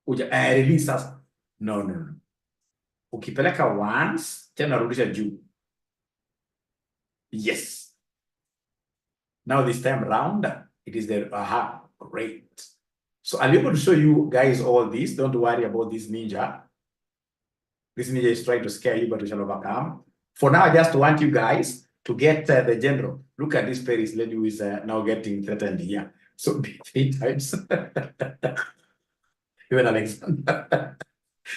Release sasa. No, no, no. Ukipeleka once, tena rudisha juu. Yes. Now this time round, it is the great. So I'll be able to show you guys all this. Don't worry about this ninja. This ninja is trying to scare you, but we shall overcome. For now, I just want you guys to get the general. Look at this Paris lady who is now getting threatened here. So 3 times. Even Alexander.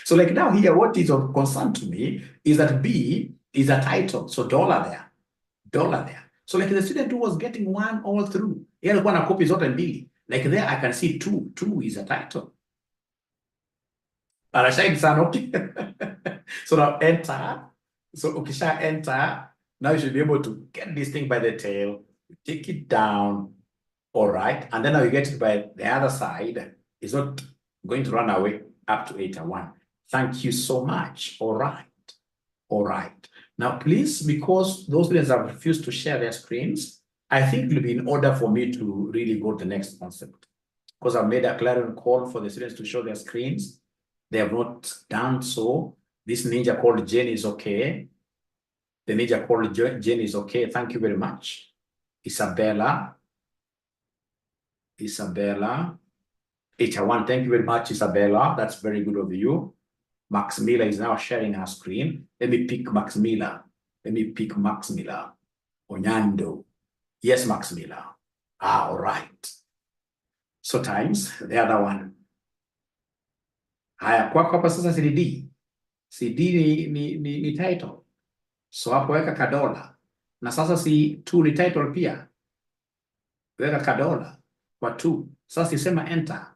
So like now here, what is of concern to me is that B is a title. So dollar there. Dollar there. So like the student who was getting 1 all through. Here, one copy zote mbili. Like there, I can see 2. 2 is a title. So now enter. So ukisha enter, now you should be able to get this thing by the tail, take it down. All right. And then now you get it by the other side. It's not going to run away up to 8 or 1. Thank you so much. All right. All right. Now, please, because those students have refused to share their screens, I think it will be in order for me to really go to the next concept. Because I've made a clarion call for the students to show their screens. They have not done so. This ninja called Jane is okay. The ninja called Jane is okay. Thank you very much. Isabella. H1, thank you very much, Isabella. That's very good of you. Maximilla is now sharing her screen. Let me pick Maximilla. Onyando. Yes, Maximilla. All right. So times the other one. Haya, kwako hapa sasa CD. CD ni title. So hapo weka kadola. Na sasa si 2 ni title pia. Weka kadola kwa 2. Sasa sisema enter.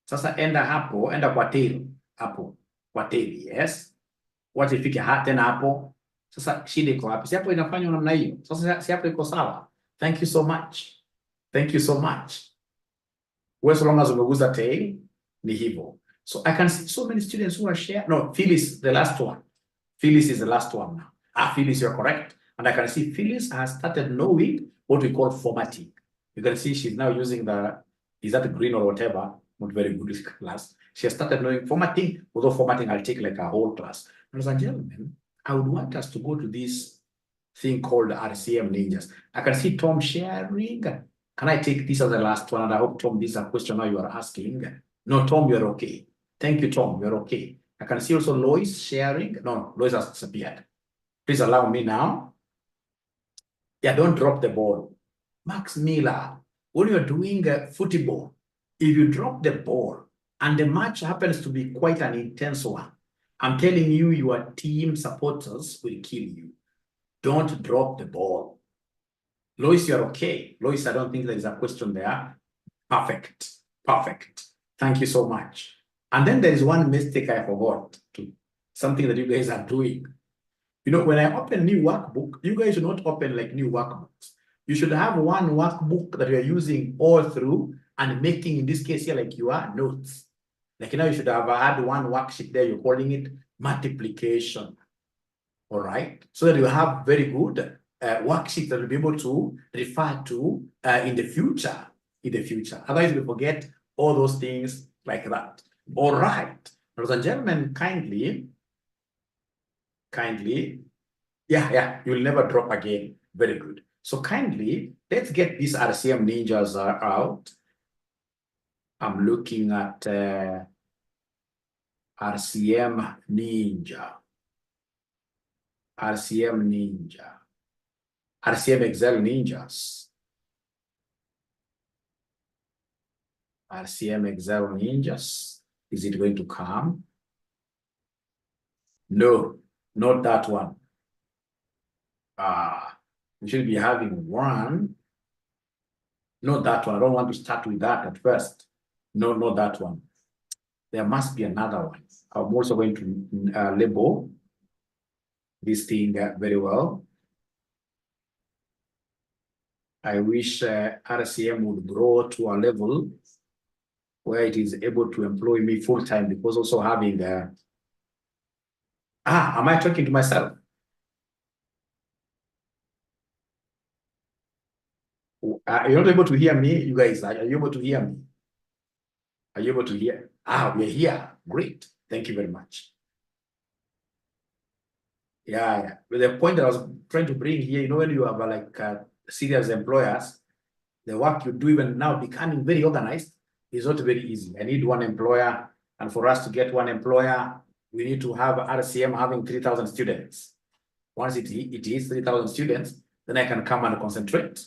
Sasa enda hapo, enda kwa tail. Hapo, kwa tail, yes. wacha ifike tena hapo. Sasa shida iko wapi? Si hapo inafanywa namna hiyo. Sasa si hapo iko sawa. Thank you so much. Thank you so much. Well, so long as umeguza tail, ni hivyo. So I can see so many students who are sharing. No, Phyllis, the last one. Phyllis is the last one now. Phyllis, you're correct. And I can see Phyllis has started knowing what we call formatting. You can see she's now using is that green or whatever? Not very good class. She has started knowing formatting, although formatting I'll take like a whole class. Ladies and gentlemen, I would want us to go to this thing called RCM Ninjas. I can see Tom sharing. Can I take this as the last one? And I hope, Tom, this is a question now you are asking. No, Tom, you're okay. Thank you, Tom, you're okay. I can see also Lois sharing. No, Lois has disappeared. Please allow me now. Yeah, don't drop the ball. Max Miller, when you're doing football, if you drop the ball and the match happens to be quite an intense one, I'm telling you, your team supporters will kill you. Don't drop the ball. Lois, you're okay. Lois, I don't think there is a question there. Perfect. Perfect. Thank you so much. And then there is one mistake I forgot to, something that you guys are doing. You know, when I open new workbook, you guys should not open like new workbooks. You should have one workbook that you're using all through and making, in this case here, like your notes. Like now you should have had one worksheet there, you're calling it multiplication. All right. So that you have very good worksheets that you'll be able to refer to in the future. Otherwise, we forget all those things like that. All right. Ladies and gentlemen, kindly, yeah, you'll never drop again. Very good. So kindly, let's get these RCM ninjas out. I'm looking at RCM Ninja. RCM Excel Ninjas. RCM Excel Ninjas. Is it going to come? No, not that one. We should be having one. Not that one. I don't want to start with that at first. No, not that one. There must be another one. I'm also going to label this thing very well. I wish RCM would grow to a level where it is able to employ me full-time, because also having am I talking to myself? You're not able to hear me, you guys. Are you able to hear me? Are you able to hear? We're here. Great. Thank you very much. Yeah. But the point that I was trying to bring here, you know, when you have like serious employers, the work you do even now becoming very organized is not very easy. I need one employer, and for us to get one employer, we need to have RCM having 3,000 students. Once it is 3,000 students, then I can come and concentrate.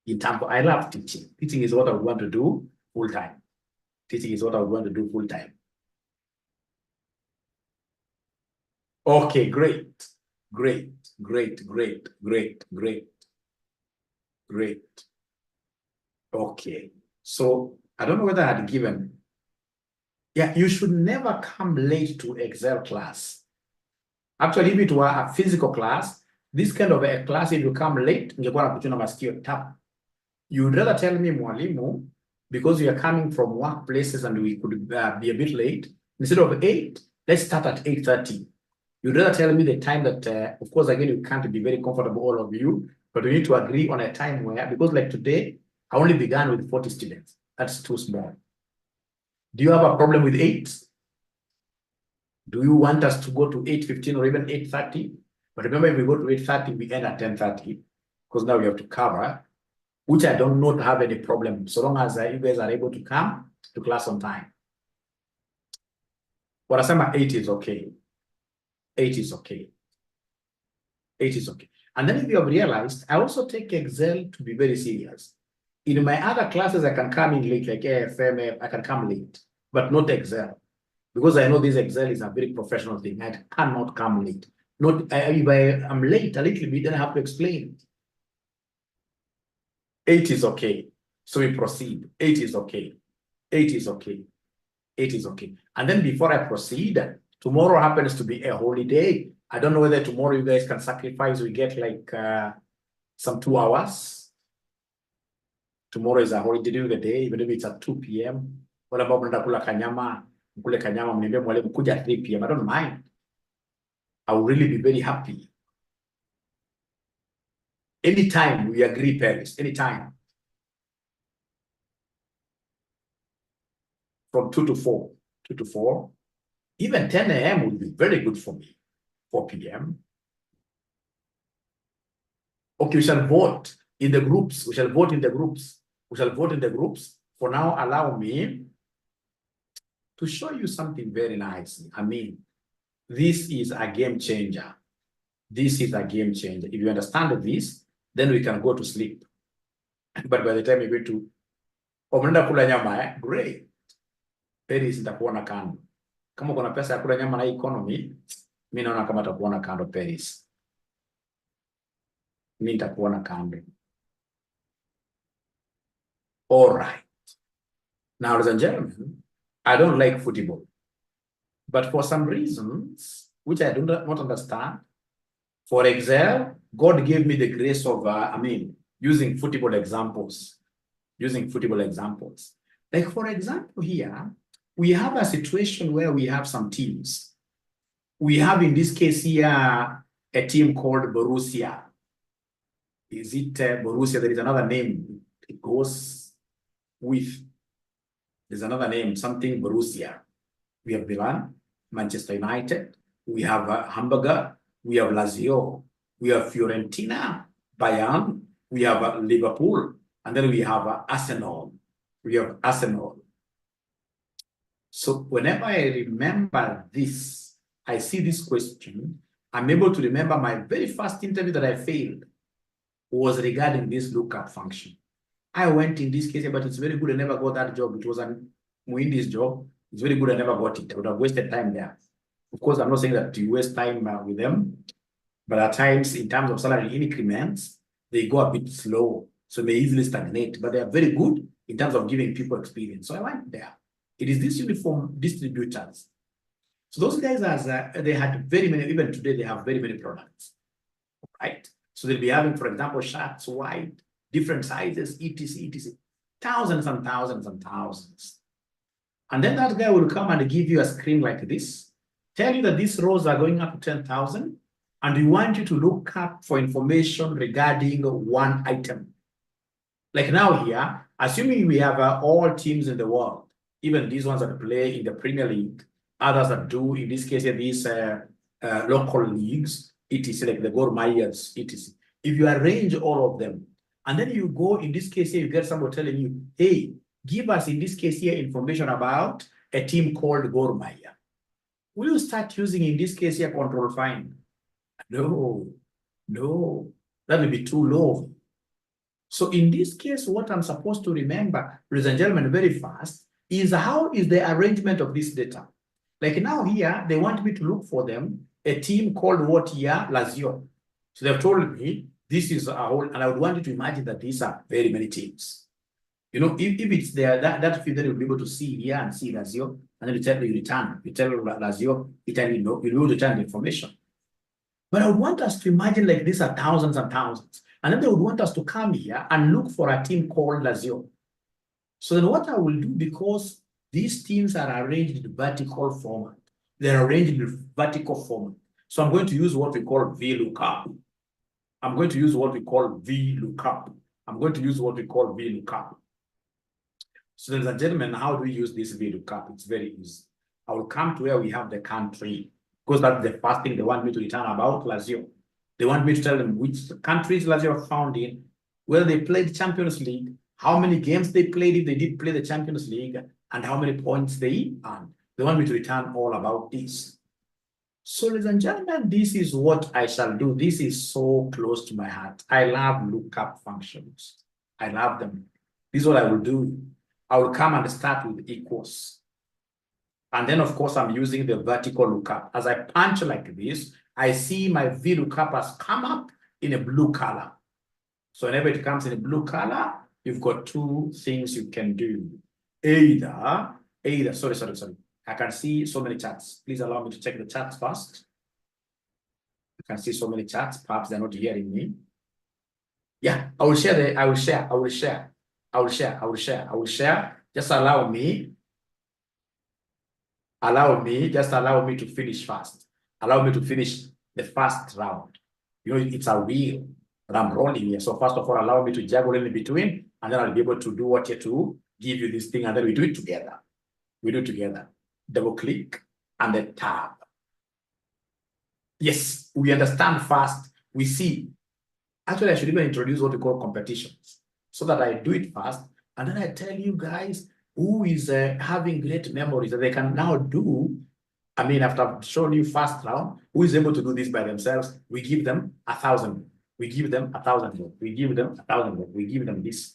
In terms of, I love teaching. Teaching is what I want to do full-time. Teaching is what I want to do full-time. Okay, great. Okay, so I don't know whether I had given. Yeah, you should never come late to Excel class. Actually, if it were a physical class, this kind of a class, if you come late, you'd rather tell me, mwalimu, because you are coming from workplaces and we could be a bit late, instead of 8, let's start at 8:30. You'd rather tell me the time that, of course, again, you can't be very comfortable, all of you, but we need to agree on a time where, because like today, I only began with 40 students. That's too small. Do you have a problem with 8? Do you want us to go to 8:15 or even 8:30? But remember, if we go to 8:30, we end at 10:30, because now we have to cover, which I don't not have any problem, so long as you guys are able to come to class on time. What I say, 8 is okay. 8 is okay. 8 is okay. And then if you have realized, I also take Excel to be very serious. In my other classes, I can come in late, like AFM, I can come late, but not Excel. Because I know this Excel is a very professional thing. I cannot come late. If I'm late a little bit, then I have to explain. 8 is okay. So we proceed. 8 is okay. 8 is okay. 8 is okay. And then before I proceed to Tomorrow happens to be a holiday. I don't know whether tomorrow you guys can sacrifice. We get like some 2 hours. Tomorrow is a holiday during the day, even if it's at 2 p.m. What about kula kanyama? Kule kanyama mniambia mwalimu kuja at 3 p.m. I don't mind. I will really be very happy. Anytime we agree, Paris, anytime. From 2 to 4, 2 to 4. Even 10 a.m. would be very good for me. 4 p.m. Okay, we shall vote in the groups. We shall vote in the groups. We shall vote in the groups. For now, allow me to show you something very nice. I mean, this is a game changer. This is a game changer. If you understand this, then we can go to sleep. But by the time you go to Omenda kula nyama, great. Paris nitakuona kando. Kama kuna pesa ya kula nyama na economy, mimi naona kama takuona kando Paris. Mimi nitakuona kando. All right. Now, ladies and gentlemen, I don't like football. But for some reasons, which I do not understand, for Excel, God gave me the grace of, using football examples. Using football examples. Like, for example, here, we have a situation where we have some teams. We have, in this case here, a team called Borussia. Is it Borussia? There is another name. It goes with, there's another name, something Borussia. We have Milan, Manchester United. We have Hamburger. We have Lazio. We have Fiorentina, Bayern. We have Liverpool. And then we have Arsenal. We have Arsenal. So whenever I remember this, I see this question, I'm able to remember my very first interview that I failed was regarding this lookup function. I went in this case, but it's very good I never got that job. It was an Muindi's job. It's very good I never got it. I would have wasted time there. Of course, I'm not saying that you waste time with them, but at times, in terms of salary increments, they go a bit slow. So they easily stagnate, but they are very good in terms of giving people experience. So I went there. It is these uniform distributors. So those guys, they had very many, even today, they have very many products, right? So they'll be having, for example, shirts, white, different sizes, etc., etc., thousands and thousands and thousands. And then that guy will come and give you a screen like this, tell you that these rows are going up to 10,000, and we want you to look up for information regarding one item. Like now here, assuming we have all teams in the world, even these ones that play in the Premier League, others that do, in this case, these local leagues, etc., like the 𝗀𝗵𝘆𝗀𝗀, etc. If you arrange all of them, and then you go, in this case here, you get someone telling you, hey, give us, in this case here, information about a team called 𝗀𝗀𝗃𝗃. Will you start using, in this case here, control find? No, no, that will be too low. So in this case, what I'm supposed to remember, ladies and gentlemen, very fast, is how is the arrangement of this data. Like now here, they want me to look for them, a team called what here? Lazio. So they've told me this is a whole, and I would want you to imagine that these are very many teams. You know, if it's there, that field, then you'll be able to see here and see Lazio, and then you tell Lazio, you tell you know, you'll be able to return the information. But I would want us to imagine like these are thousands and thousands. And then they would want us to come here and look for a team called Lazio. So then what I will do, because these teams are arranged in vertical format, they're arranged in vertical format. So I'm going to use what we call VLOOKUP. I'm going to use what we call VLOOKUP. I'm going to use what we call VLOOKUP. So ladies and gentlemen, how do we use this VLOOKUP? It's very easy. I will come to where we have the country, because that's the first thing they want me to return about Lazio. They want me to tell them which countries Lazio are found in, whether they played Champions League, how many games they played if they did play the Champions League, and how many points they earned. They want me to return all about this. So ladies and gentlemen, this is what I shall do. This is so close to my heart. I love lookup functions. I love them. This is what I will do. I will come and start with equals. And then, of course, I'm using the vertical lookup. As I punch like this, I see my VLOOKUP has come up in a blue color. So whenever it comes in a blue color, you've got two things you can do. Sorry. I can see so many charts. Please allow me to check the charts first. I can see so many charts. Perhaps they're not hearing me. Yeah, I will share. Just allow me. Just allow me to finish fast. Allow me to finish the first round. You know, it's a wheel that I'm rolling here. So first of all, allow me to juggle in between, and then I'll be able to do what you to give you this thing, and then we do it together. We do it together. Double click and then tab. Yes, we understand fast. We see. Actually, I should even introduce what we call competitions so that I do it fast, and then I tell you guys who is having great memories that they can now do. I mean, after I've shown you first round, who is able to do this by themselves? We give them 1,000. We give them 1,000. We give them 1,000. We give them this.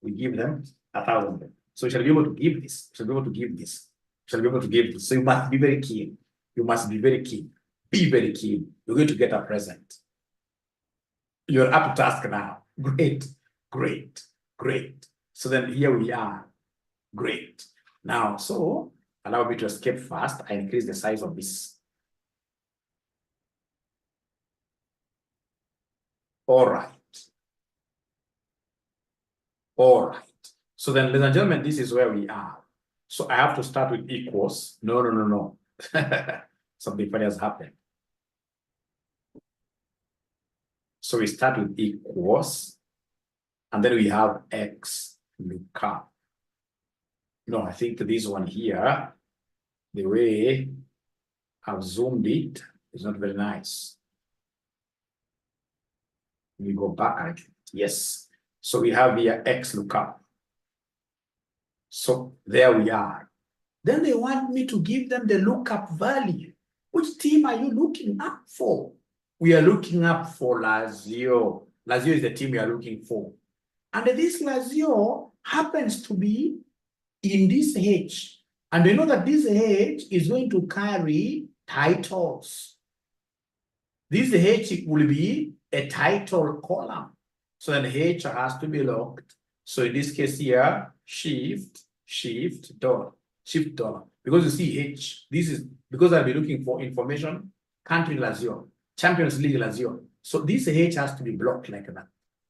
We give them 1,000. So you shall be able to give this. You shall be able to give this. You shall be able to give this. So you must be very keen. You must be very keen. Be very keen. You're going to get a present. You're up to task now. Great, great, great. So then here we are. Great. Now, so allow me to escape fast. I increase the size of this. All right. All right. So then, ladies and gentlemen, this is where we are. So I have to start with equals. No. Something funny has happened. So we start with equals, and then we have X lookup. No, I think this one here, the way I've zoomed it is not very nice. We go back. Yes. So we have here X lookup. So there we are. Then they want me to give them the lookup value. Which team are you looking up for? We are looking up for 𝗤𝗲𝘀. 𝗤𝗲𝘀 is the team we are looking for. And this 𝗤𝗲𝘀 happens to be in this H. And we know that this H is going to carry titles. This H will be a title column. So then H has to be locked. So in this case here, shift $. Because you see H, this is because I'll be looking for information, country 𝗤𝗲𝘀, Champions League 𝗤𝗲𝘀. So this H has to be blocked like that.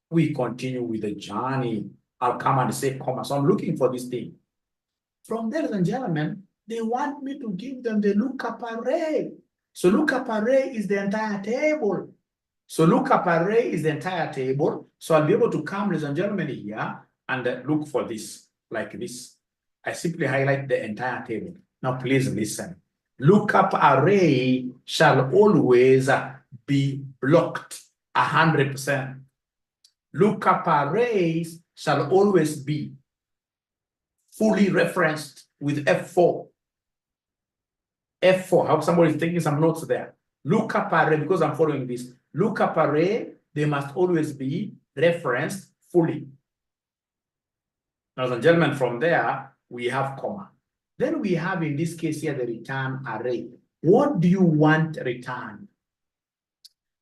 We continue with the journey. I'll come and say comma. So I'm looking for this thing. From there, ladies and gentlemen, they want me to give them the lookup array. So lookup array is the entire table. So lookup array is the entire table. So I'll be able to come, ladies and gentlemen, here and look for this, like this. I simply highlight the entire table. Now, please listen. Lookup array shall always be blocked 100%. Lookup arrays shall always be fully referenced with F4. F4, I hope somebody is taking some notes there. Lookup array, because I'm following this. Lookup array, they must always be referenced fully. Now, ladies and gentlemen, from there, we have comma. Then we have, in this case here, the return array. What do you want returned?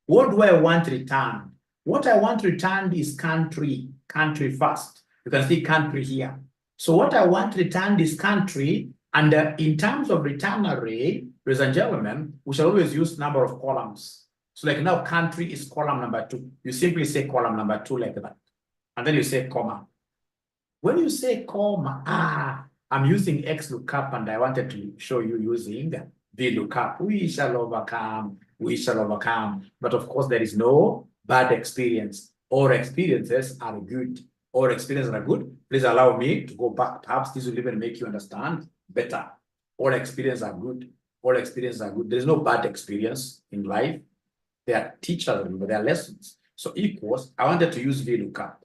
What do I want returned? What I want returned is country first. You can see country here. So what I want returned is country, and in terms of return array, ladies and gentlemen, we shall always use number of columns. So like now, country is column number 2. You simply say column number 2 like that. And then you say comma. When you say comma, I'm using X lookup, and I wanted to show you using V lookup. We shall overcome. But of course, there is no bad experience. All experiences are good. All experiences are good. Please allow me to go back. Perhaps this will even make you understand better. All experiences are good. All experiences are good. There is no bad experience in life. They are teachers, they are lessons. So equals, I wanted to use VLOOKUP.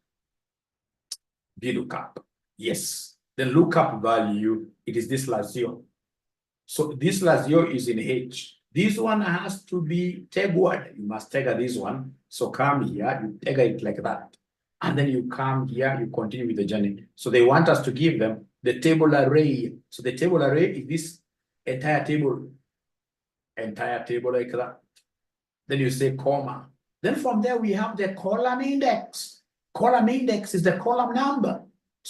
VLOOKUP, yes. The lookup value, it is this 𝗤𝗲𝘀. So this 𝗤𝗲𝘀 is in H. This one has to be tagged. You must tag this one. So come here, you tag it like that. And then you come here, you continue with the journey. So they want us to give them the table array. So the table array is this entire table like that. Then you say comma. Then from there we have the column index. Column index is the column number.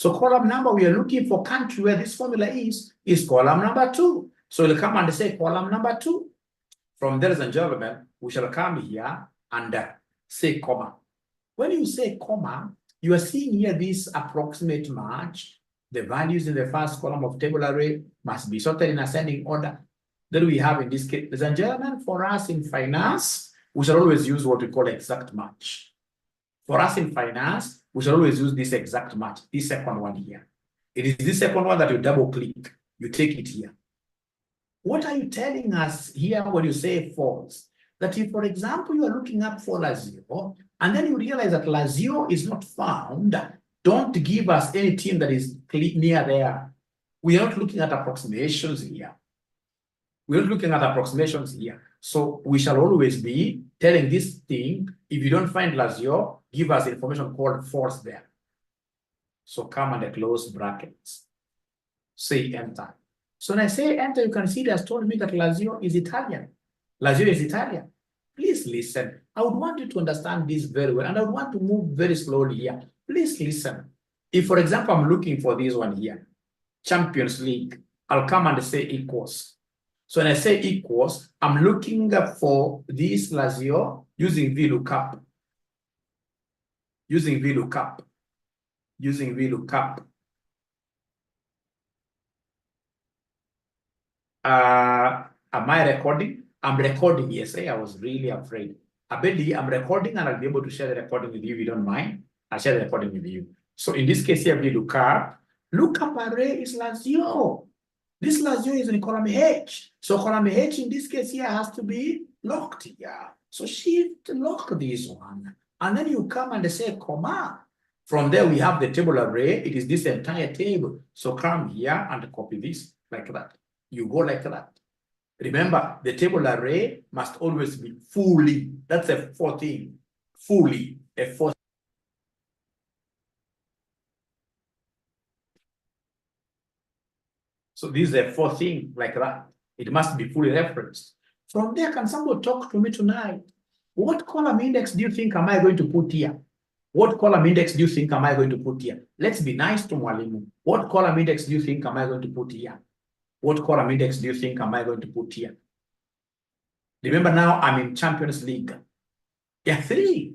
So column number we are looking for country where this formula is column number 2. So we'll come and say column number 2. From there, ladies and gentlemen, we shall come here and say comma. When you say comma, you are seeing here this approximate match. The values in the first column of table array must be sorted in ascending order. Then we have in this case, ladies and gentlemen, for us in finance, we shall always use what we call exact match. For us in finance, we shall always use this exact match, this second one here. It is this second one that you double click, you take it here. What are you telling us here when you say false? That if, for example, you are looking up for 𝗲𝗲, and then you realize that 𝗲𝗲 is not found, don't give us any team that is near there. We are not looking at approximations here. We're not looking at approximations here. So we shall always be telling this thing, if you don't find 𝗲𝗲, give us information called false there. So come and close brackets. Say enter. So when I say enter, you can see it has told me that 𝗲𝗲 is Italian. 𝗲𝗲 is Italian. Please listen. I would want you to understand this very well, and I would want to move very slowly here. Please listen. If, for example, I'm looking for this one here, Champions League, I'll come and say equals. So when I say equals, I'm looking for this 𝗲𝗲 using VLOOKUP. Using VLOOKUP. Using VLOOKUP. Am I recording? I'm recording, yes. I was really afraid. Abedi, I'm recording and I'll be able to share the recording with you if you don't mind. I'll share the recording with you. So in this case here, VLOOKUP. Lookup array is 𝗲𝗲. This 𝗲𝗲 is in column H. So column H in this case here has to be locked here. So shift lock this one. And then you come and say comma. From there we have the table array. It is this entire table. So come here and copy this like that. You go like that. Remember, the table array must always be fully. That's a fourth thing. Fully. A fourth. So this is a fourth thing like that. It must be fully referenced. From there, can someone talk to me tonight? What column index do you think am I going to put here? What column index do you think am I going to put here? Let's be nice to Mwalimu. What column index do you think am I going to put here? What column index do you think am I going to put here? Remember now I'm in Champions League. Yeah, 3.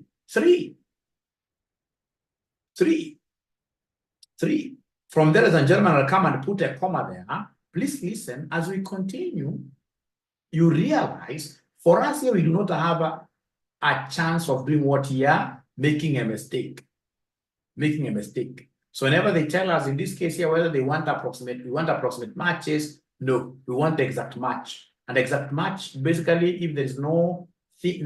From there, ladies and gentlemen, I'll come and put a comma there. Please listen, as we continue, you realize for us here, we do not have a chance of doing what here? Making a mistake. So whenever they tell us in this case here, whether they want approximate matches, no, we want the exact match. And exact match, basically, if there is nothing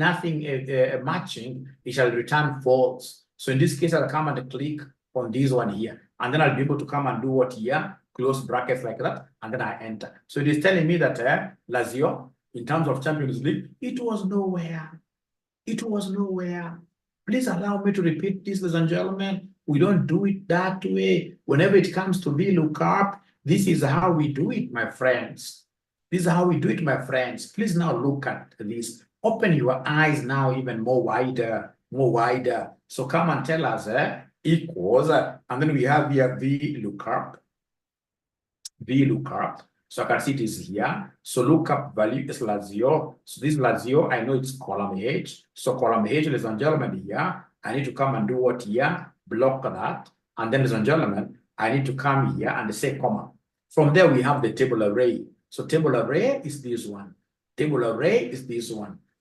matching, it shall return false. So in this case, I'll come and click on this one here. And then I'll be able to come and do what here? Close brackets like that, and then I enter. So it is telling me that 𝗲𝗲, in terms of Champions League, it was nowhere. Please allow me to repeat this, ladies and gentlemen. We don't do it that way. Whenever it comes to VLOOKUP, this is how we do it, my friends. Please now look at this. Open your eyes now even more wider. So come and tell us equals, and then we have here VLOOKUP. So I can see it is here. So lookup value is 𝗲𝗲. So this 𝗲𝗲, I know it's column H. So column H, ladies and gentlemen, here, I need to come and do what here? Block that. And then, ladies and gentlemen, I need to come here and say comma. From there, we have the table array. So table array is this one.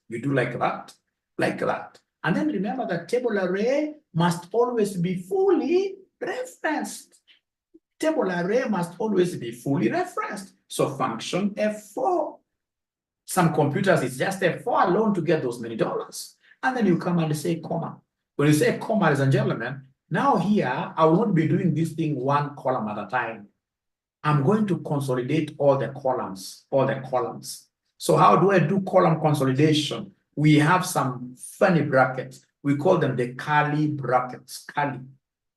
You do like that. And then remember that table array must always be fully referenced. So function F4. Some computers, it's just F4 alone to get those many dollars. And then you come and say comma. When you say comma, ladies and gentlemen, now here, I will not be doing this thing one column at a time. I'm going to consolidate all the columns. So how do I do column consolidation? We have some funny brackets. We call them the curly brackets.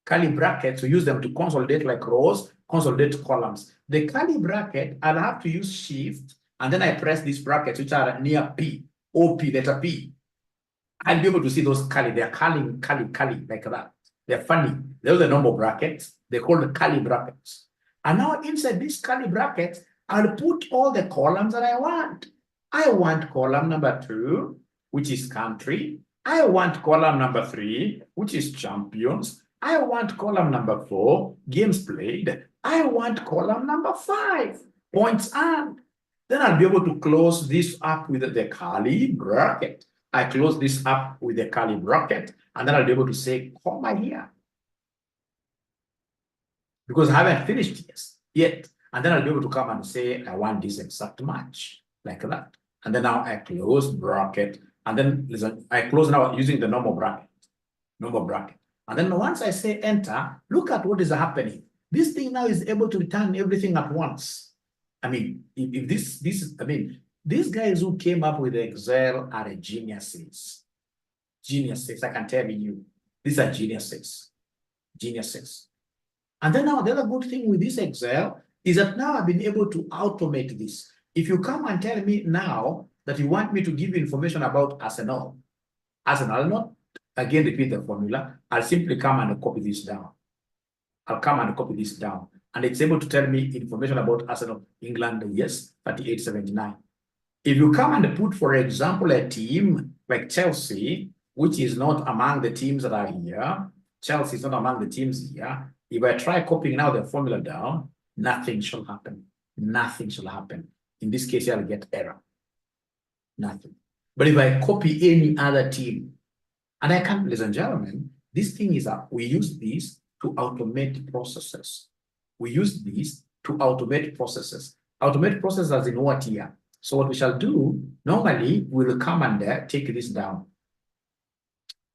Curly brackets, we use them to consolidate like rows, consolidate columns. The curly bracket, I'll have to use shift, and then I press these brackets, which are near P, OP, letter P. I'll be able to see those curly. They're curly, like that. They're funny. Those are the normal brackets. They're called curly brackets. And now inside these curly brackets, I'll put all the columns that I want. I want column number 2, which is country. I want column number 3, which is champions. I want column number 4, games played. I want column number 5, points earned. Then I'll be able to close this up with the curly bracket. I close this up with the curly bracket, and then I'll be able to say comma here. Because I haven't finished this yet. And then I'll be able to come and say, I want this exact match, like that. And then now I close bracket. And then listen, I close now using the normal bracket. And then once I say enter, look at what is happening. This thing now is able to return everything at once. I mean, if these guys who came up with Excel are geniuses. Geniuses, I can tell you. These are geniuses. Geniuses. And then now the other good thing with this Excel is that now I've been able to automate this. If you come and tell me now that you want me to give you information about Arsenal, I'll not again repeat the formula. I'll simply come and copy this down. And it's able to tell me information about Arsenal, England, yes, 3879. If you come and put, for example, a team like Chelsea, which is not among the teams that are here, Chelsea is not among the teams here. If I try copying now the formula down, nothing shall happen. Nothing shall happen. In this case, I'll get error. Nothing. But if I copy any other team, and I can, ladies and gentlemen, this thing is that we use this to automate processes. Automate processes as in what here? So what we shall do, normally we'll come and take this down.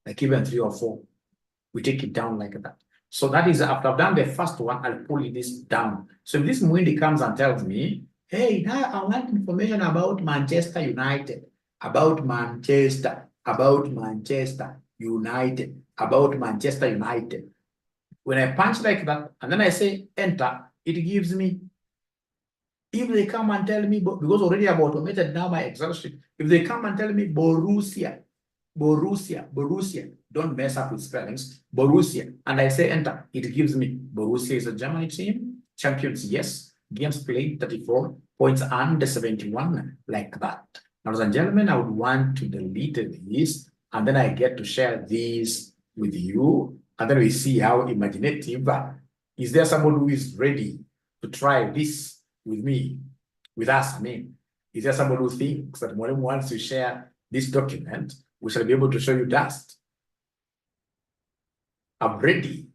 Like even 3 or 4. We take it down like that. So that is after I've done the first one, I'll pull this down. So if this Mwindi comes and tells me, hey, now I want information about Manchester United, about Manchester United. When I punch like that, and then I say enter, it gives me. If they come and tell me, because already I've automated now my Excel sheet, if they come and tell me Borussia, don't mess up with spellings, Borussia, and I say enter, it gives me Borussia is a German team, champions, yes, games played 34, points earned 71, like that. Now, ladies and gentlemen, I would want to delete this, and then I get to share these with you, and then we see how imaginative. Is there someone who is ready to try this with me, with us? I mean, is there someone who thinks that Mwalimu wants to share this document? We shall be able to show you dust. I'm ready.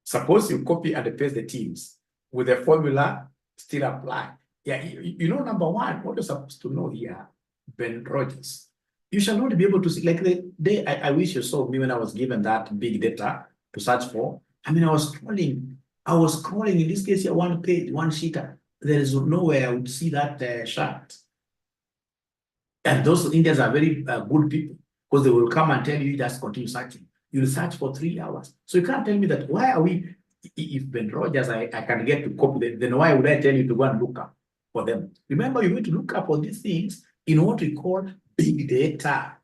Suppose you copy and paste the teams with the formula still apply. Yeah, you know, number one, what you're supposed to know here, Ben Rogers, you shall not be able to see, like the day I wish you saw me when I was given that big data to search for. I mean, I was scrolling in this case here, one page, one sheet. There is nowhere I would see that chart. And those Indians are very good people, because they will come and tell you just continue searching. You'll search for 3 hours. So you can't tell me that why are we, if Ben Rogers, I can get to copy them, then why would I tell you to go and look up for them? Remember, you're going to look up for these things in what we call big data.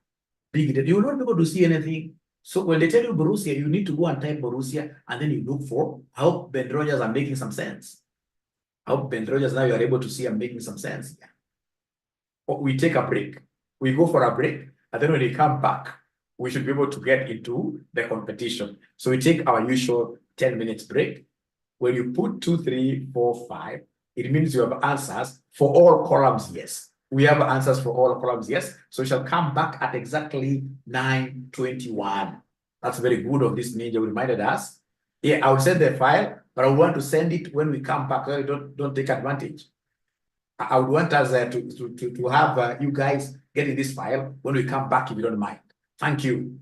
Big data. You will not be able to see anything. So when they tell you Borussia, you need to go and type Borussia, and then you look for, I hope Ben Rogers are making some sense. I hope Ben Rogers now you are able to see I'm making some sense. We take a break. We go for a break, and then when we come back, we should be able to get into the competition. So we take our usual 10 minutes break. When you put 2, 3, 4, 5, it means you have answers for all columns, yes. We have answers for all columns, yes. So we shall come back at exactly 9:21. That's very good of this ninja who reminded us. Yeah, I will send the file, but I want to send it when we come back. So don't take advantage. I would want us to have you guys getting this file when we come back, if you don't mind. Thank you.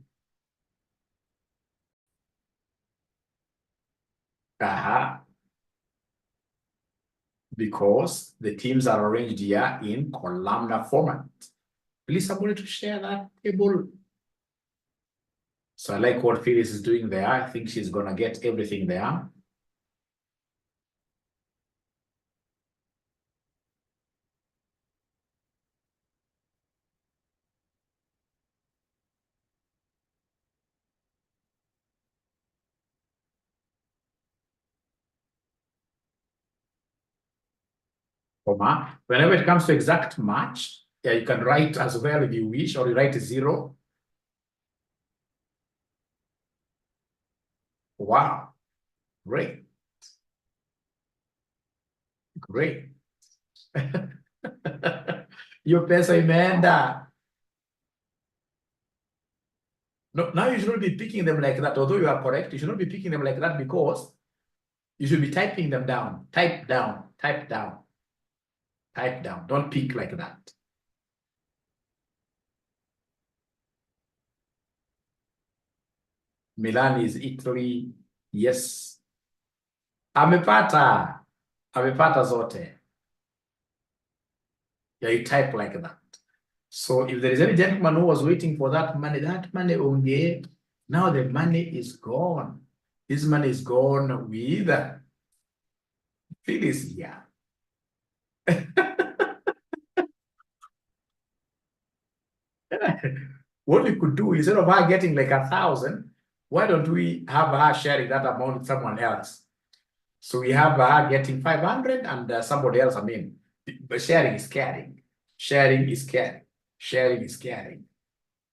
Because the teams are arranged here in columnar format. Please, somebody to share that table. So I like what Phyllis is doing there. I think she's going to get everything there. comma. Whenever it comes to exact match, yeah, you can write as well if you wish, or you write 0. Wow, great. Great. Hiyo pesa imeenda. No, now you should not be picking them like that. Although you are correct, you should not be picking them like that because you should be typing them down. Type down, type down, type down. Don't pick like that. Milan is Italy. Yes. Amepata. Amepata zote. Yeah, you type like that. So if there is any gentleman who was waiting for that money only, now the money is gone. This money is gone with Phyllis here. What we could do, instead of her getting like 1,000, why don't we have her sharing that amount with someone else? So we have her getting 500 and somebody else, but sharing is caring. Sharing is caring. Sharing is caring.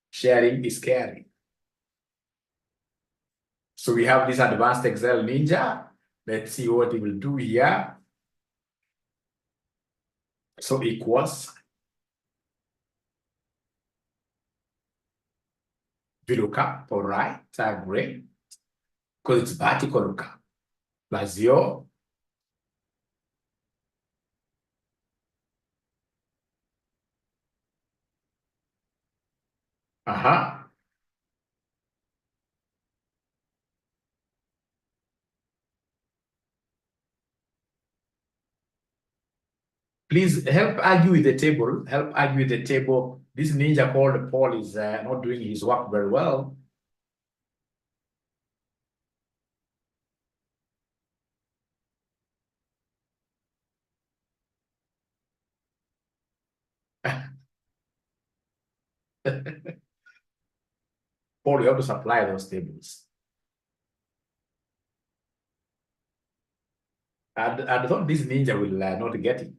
Sharing is caring. So we have this advanced Excel ninja. Let's see what it will do here. So equals VLOOKUP, all right, great, because it's vertical lookup, plus your Please help argue with the table. Help argue with the table. This ninja called Paul is not doing his work very well. Paul, you have to supply those tables. I thought this ninja will not get it.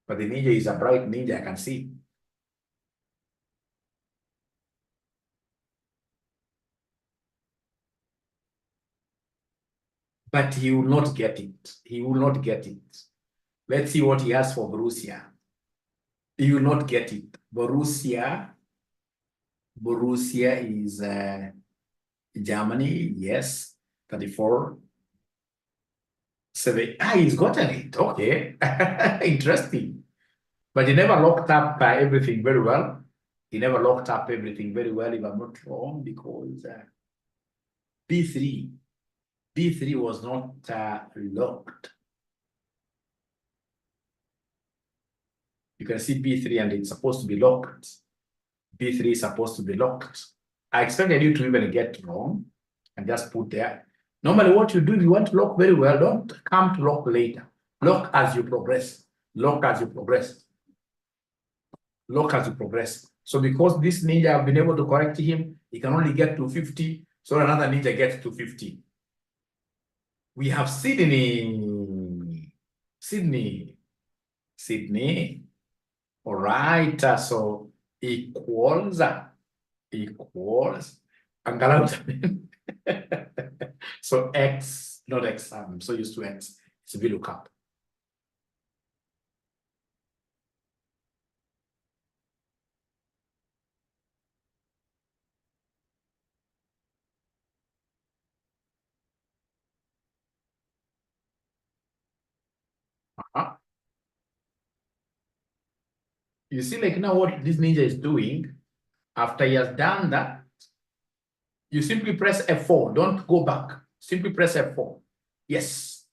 But the ninja is a bright ninja, I can see. But he will not get it. He will not get it. Let's see what he has for Borussia. He will not get it. Borussia is Germany, yes, 34. He's gotten it. Okay, interesting. But he never locked up everything very well. He never locked up everything very well, if I'm not wrong, because B3 was not locked. You can see B3 and it's supposed to be locked. B3 is supposed to be locked. I expected you to even get wrong and just put there. Normally what you do, if you want to lock very well, don't come to lock later. Lock as you progress. Lock as you progress. Lock as you progress. So because this ninja have been able to correct him, he can only get to 50. So another ninja gets to 50. We have Sydney. All right. So equals. So X, not X. I'm so used to X. It's VLOOKUP. You see, like now what this ninja is doing, after he has done that, you simply press F4. Don't go back. Simply press F4. Yes.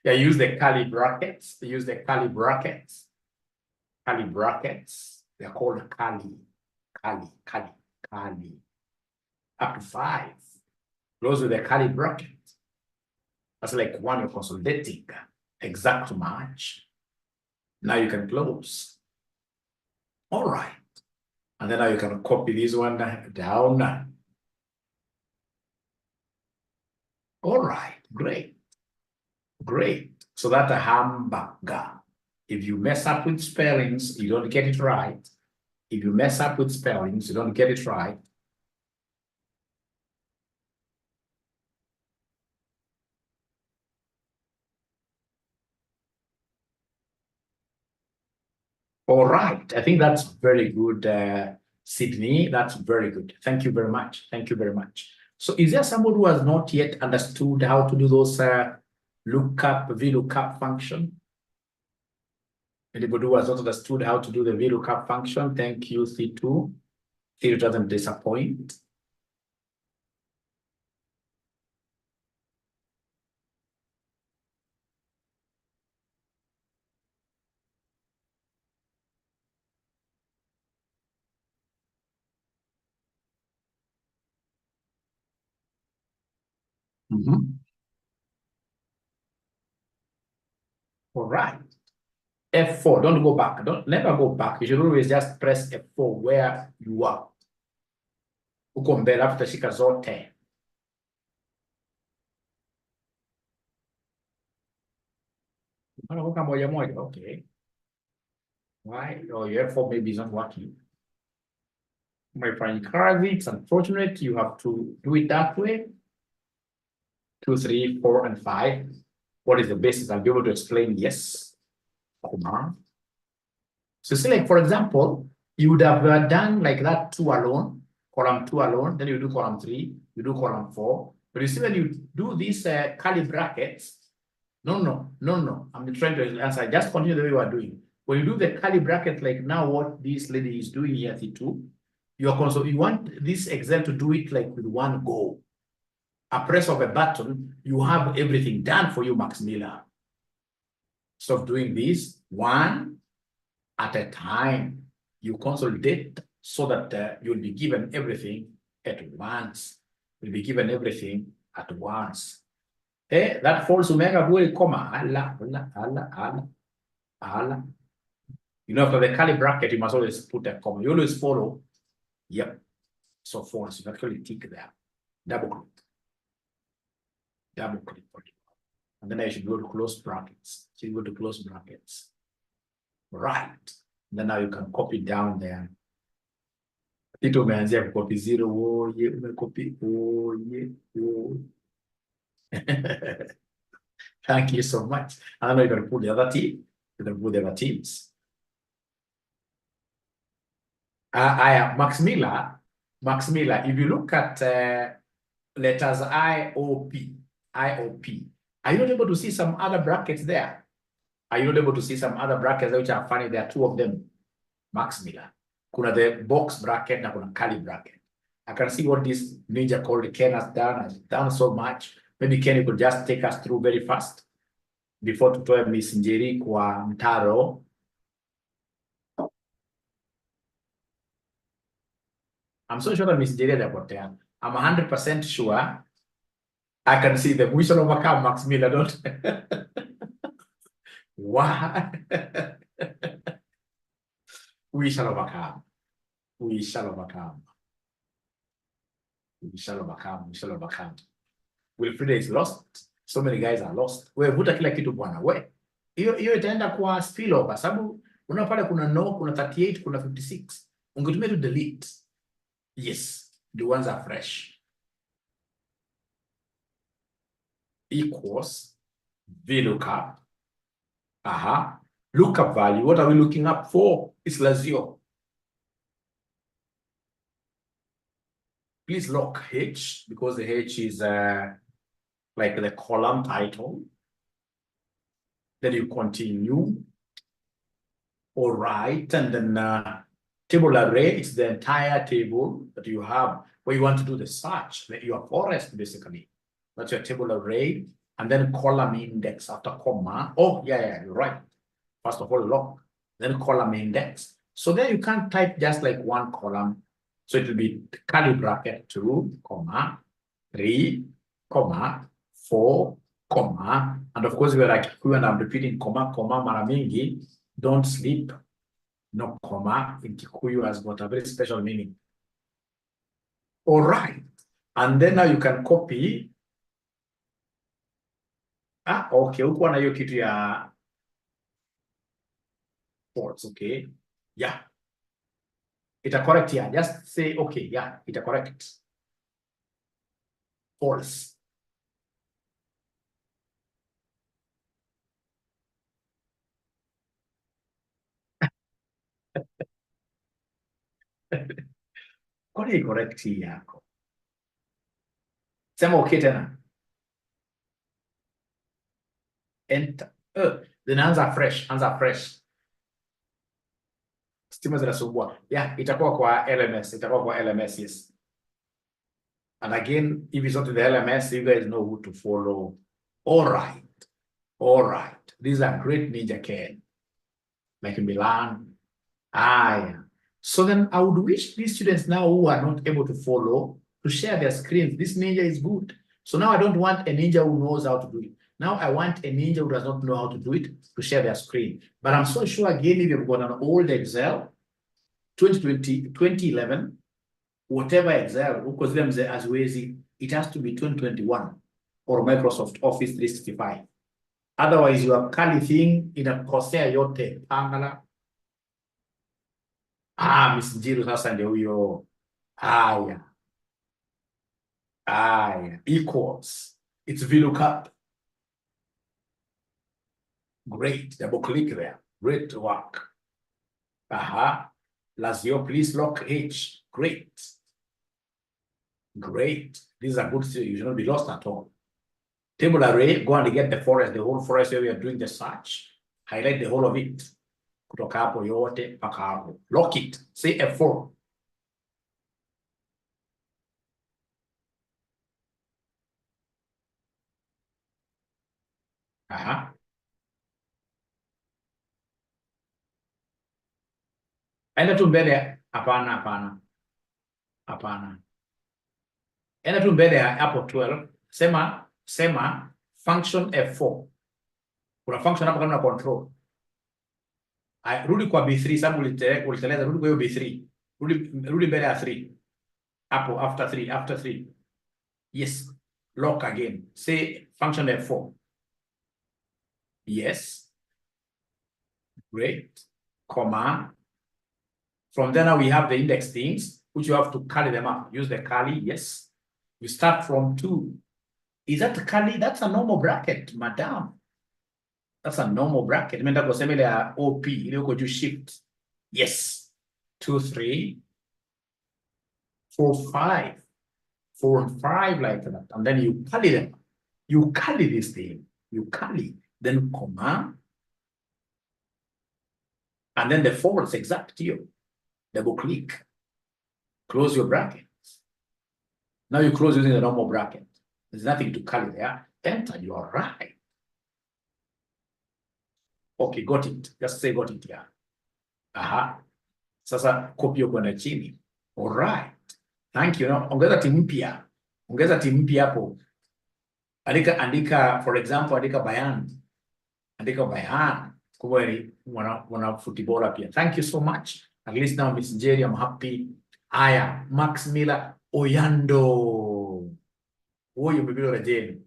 Yeah, use the curly brackets. Use the curly brackets. Curly brackets. They're called curly. Up to 5. Close with the curly bracket. That's like one you're consolidating. Exact match. Now you can close. All right. And then now you can copy this one down. All right. Great. Great. So that's a hamburger. If you mess up with spellings, you don't get it right. If you mess up with spellings, you don't get it right. All right. I think that's very good, Sydney. That's very good. Thank you very much. Thank you very much. So is there someone who has not yet understood how to do those lookup, VLOOKUP function? Anybody who has not understood how to do the VLOOKUP function? Thank you, C2. C2 doesn't disappoint. All right. F4, don't go back. Never go back. You should always just press F4 where you are. Uko mbele hapo utashika zote. Unaona moja moja, okay. Why? Oh, your F4 maybe is not working. My friend Carly, it's unfortunate. You have to do it that way. 2, 3, 4, and 5. What is the basis? I'll be able to explain. Yes. So see, like, for example, you would have done like that 2 alone, column 2 alone, then you do column 3, you do column 4. But you see, when you do these curly brackets, no. I'm trying to answer. Just continue the way you are doing. When you do the curly bracket, like now what this lady is doing here, C2, you want this Excel to do it like with one go. A press of a button, you have everything done for you, Max Miller. So doing this one at a time, you consolidate so that you'll be given everything at once. You'll be given everything at once. Okay, that false omega will comma. Allah. You know, after the curly bracket, you must always put a comma. You always follow. Yep. So false. You actually tick there. Double click. Double click. And then I should go to close brackets. So you go to close brackets. Right. Then now you can copy down there. It will be copy 0. Oh, yeah, copy. Oh, yeah. Oh. Thank you so much. I know you're going to put the other team. You're going to put the other teams. I am Max Miller. If you look at letters IOP, are you not able to see some other brackets there? Are you not able to see some other brackets which are funny? There are 2 of them. Max Miller. Kuna the box bracket na kuna curly bracket. I can see what this ninja called Ken has done so much. Maybe Ken, you could just take us through very fast before tutoe Miss Njeri kwa mtaro. I'm so sure that Miss Njeri hajapotea. I'm 100% sure. I can see them. We shall overcome, Max Miller, don't Why? We shall overcome. We shall overcome. We shall overcome. We shall overcome. Wilfrida is lost. So many guys are lost. Vuta kila kitu bwana. Hiyo itaenda kwa spillover. Sababu unaona pale kuna no, kuna 38, kuna 56. Ungetumia to delete. Yes, the ones are fresh. Equals VLOOKUP. Lookup value. What are we looking up for? It's Lazio. Please lock H because the H is like the column title. Then you continue. All right, and then table array is the entire table that you have where you want to do the search, your forest basically. That's your table array, and then column index after comma. Oh, yeah, you're right. First of all, lock, then column index. So then you can't type just like one column. So it will be curly bracket 2, comma, 3, comma, 4, comma, and of course we're like when I'm repeating comma mara mingi, don't sleep. No comma in Kikuyu has got a very special meaning. All right, and then now you can copy Okay, huko na hiyo kitu ya false, okay. Yeah. Ita correct here. Just say okay, yeah, ita correct. False. Kwani correct hii yako? Sema okay tena. Enter. Then anza fresh. Stima zinasumbua. Yeah, itakuwa kwa LMS, yes. And again, if it's not in the LMS, you guys know who to follow. All right. These are great Ninja Ken. Like Milan. Yeah. So then I would wish these students now who are not able to follow to share their screens. This Ninja is good. So now I don't want a Ninja who knows how to do it. Now I want a Ninja who does not know how to do it to share their screen. But I'm so sure again, if you've got an old Excel, 2020, 2011, whatever Excel, as wezi, it has to be 2021 or Microsoft Office 365. Otherwise, your kali thing inakosea yote. Pangala. Miss Njiru sasa ndio huyo. Haya. Equals. It's VLOOKUP. Great. Double click there. Great work. 𝗤𝗲𝘃𝗀𝗃, please lock H. Great. These are good. You should not be lost at all. Table array, go and get the forest, the whole forest where we are doing the search. Highlight the whole of it. Kutoka hapo yote mpaka hapo. Lock it. Say F4. Enda tu mbele. Hapana. Enda tu mbele ya hapo 12. Sema function F4. Kuna function hapo kama control. Rudi kwa B3 sababu uliteleza, rudi kwa hiyo B3. Rudi mbele ya 3. Hapo after 3. Yes. Lock again. Say function F4. Yes. Great. Comma. From there now we have the index things, which you have to carry them up. Use the curly. Yes. We start from 2. Is that curly? That's a normal bracket, madam. That's a normal bracket. Remember kusema ile ya OP, ile uko juu shift. Yes. 2, 3, 4, 5. 4 and 5 like that. And then you curly them. You curly this thing. You curly. Then comma. And then the false exact here. Double click. Close your brackets. Now you close using the normal bracket. There's nothing to curly there. Enter. You are right. Okay, got it. Just say got it here. Sasa copy kwenda chini. All right. Thank you. Now, ongeza timu mpya hapo. Andika for example, andika Bayan. Kwa ni mwana footballer pia. Thank you so much. At least now Miss Jerry, I'm happy. Max Miller Oyando. Huyo mbibilo la Jeni.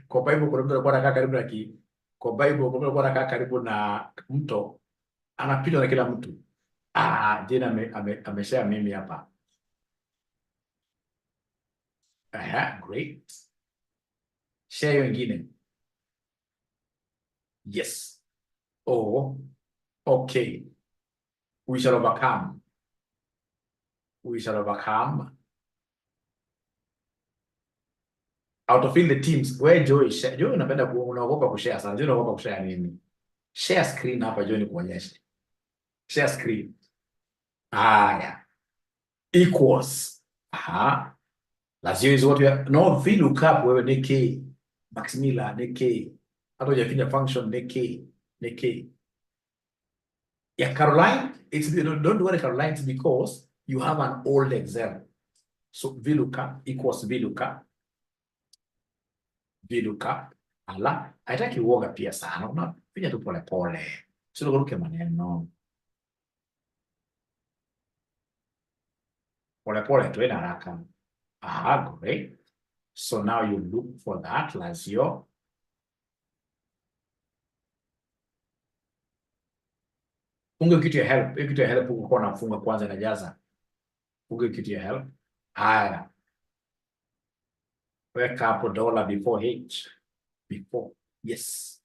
Kwa Bible kuna mtu alikuwa anakaa karibu na kwa Bible kuna mtu alikuwa anakaa karibu na mto, anapita na kila mtu. Jeni ameshare mimi hapa. Great. Share wengine. Yes. Okay. We shall overcome. Out of the teams, where Joy share. Joy unapenda unaogopa kushare sana. Joy unaogopa kushare nini? Share screen hapa Joy nikuonyeshe. Share screen. Yeah. Equals. Lazio is what we are. No, VLOOKUP wewe ni K. Max Miller ni K. Hata hujafinya function ni K. Yeah, Caroline, don't worry Caroline, it's because you have an old Excel. So VLOOKUP equals VLOOKUP. Haitaki uoga pia sana. Unafinya tu pole. Sio kuruke maneno. Pole tu ina haraka. Great. So now you look for that lazio. Funga kitu ya help. Kitu ya help uko na funga kwanza inajaza. Funga kitu ya help. Haya. Weka hapo dollar before H. Before. Yes.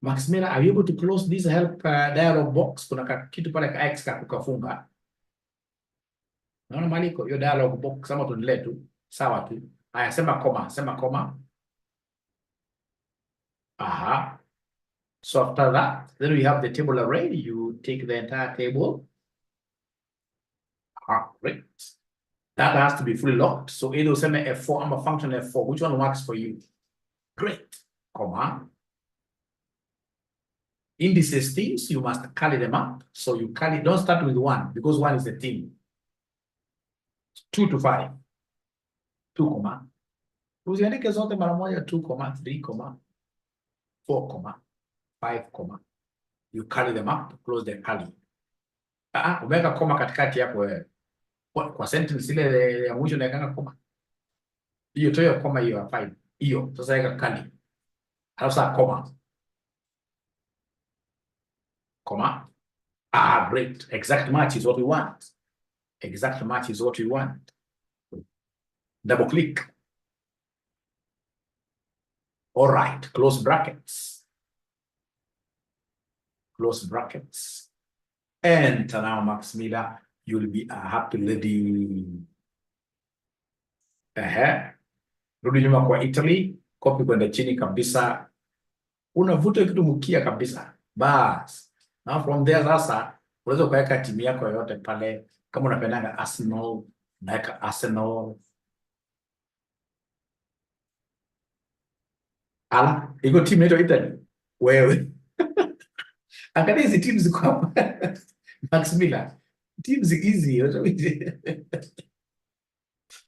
Maximila, are you able to close this help dialog box? Kuna kitu pale ka X kukafunga. Naona maliko hiyo dialog box kama tuendelee tu. Sawa tu. Haya, sema comma. Aha. So after that, then we have the table array. You take the entire table. Great. That has to be fully locked. So either send F4, I'm a function F4. Which one works for you? Great. Comma. Indices teams, you must carry them up. So you carry, don't start with 1 because 1 is a team. 2 to 5. 2 comma. Uziandike zote mara moja 2 comma, 3 comma, 4 comma, 5 comma. You carry them up to close the curly. Umeweka comma katikati yako wewe. Kwa sentence ile ya mwisho naekanga comma. Hiyo toyo comma hiyo ya 5. Hiyo sasa weka curly. Alafu sasa comma. Comma. Great. Exact match is what we want. Exact match is what we want. Double click. All right. Close brackets. Close brackets. Enter now, Maximila. You'll be a happy lady. Rudi nyuma kwa Italy. Copy kwenda chini kabisa. Unavuta kitu mkia kabisa. Bas. Now from there sasa, unaweza kuweka timu yako yoyote pale. Kama unapendanga Arsenal, naweka Arsenal. Iko timu yetu Italy. Wewe. Angalia hizi teams ziko hapa. Maximila. Teams easy.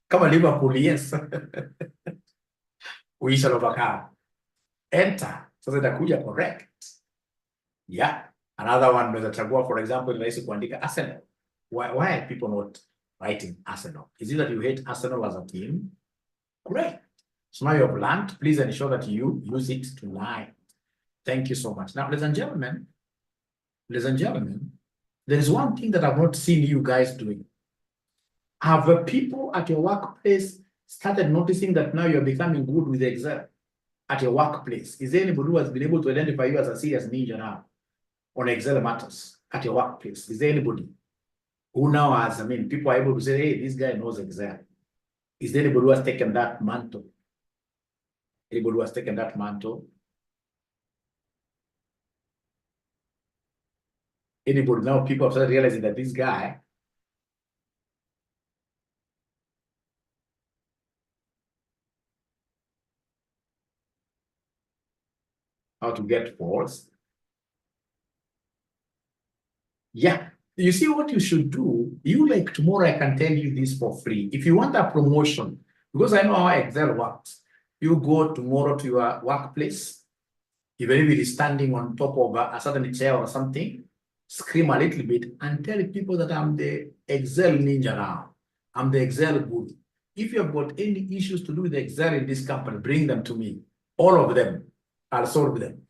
Kama Liverpool, yes. We shall overcome. Enter. Sasa itakuja correct. Yeah. Another one unaweza chagua, for example, rahisi kuandika Arsenal. Why are people not writing Arsenal? Is it that you hate Arsenal as a team? Great. So now you have learned. Please ensure that you use it tonight. Thank you so much. Now, ladies and gentlemen, there is one thing that I've not seen you guys doing. Have the people at your workplace started noticing that now you're becoming good with Excel at your workplace? Is there anybody who has been able to identify you as a serious ninja now on Excel matters at your workplace? Is there anybody who now has, people are able to say, hey, this guy knows Excel? Is there anybody who has taken that mantle? Anybody who has taken that mantle? Anybody now? People have started realizing that this guy how to get false. Yeah. You see what you should do? You like tomorrow, I can tell you this for free. If you want a promotion, because I know how Excel works, you go tomorrow to your workplace, even if it is standing on top of a certain chair or something, scream a little bit and tell people that I'm the Excel ninja now. I'm the Excel guru. If you have got any issues to do with Excel in this company, bring them to me. All of them. I'll solve them.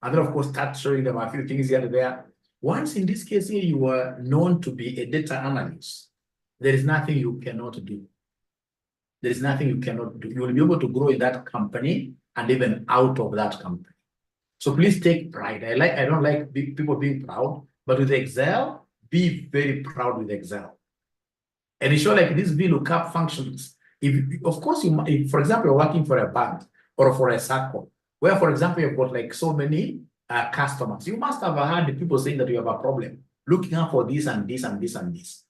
And then, of course, start showing them a few things here and there. Once in this case here, you are known to be a data analyst, there is nothing you cannot do. There is nothing you cannot do. You will be able to grow in that company and even out of that company. So please take pride. I don't like people being proud, but with Excel, be very proud with Excel. And ensure like these VLOOKUP functions. Of course, if, for example, you're working for a bank or for a circle, where, for example, you've got like so many customers, you must have heard the people saying that you have a problem, looking out for this and this and this and this.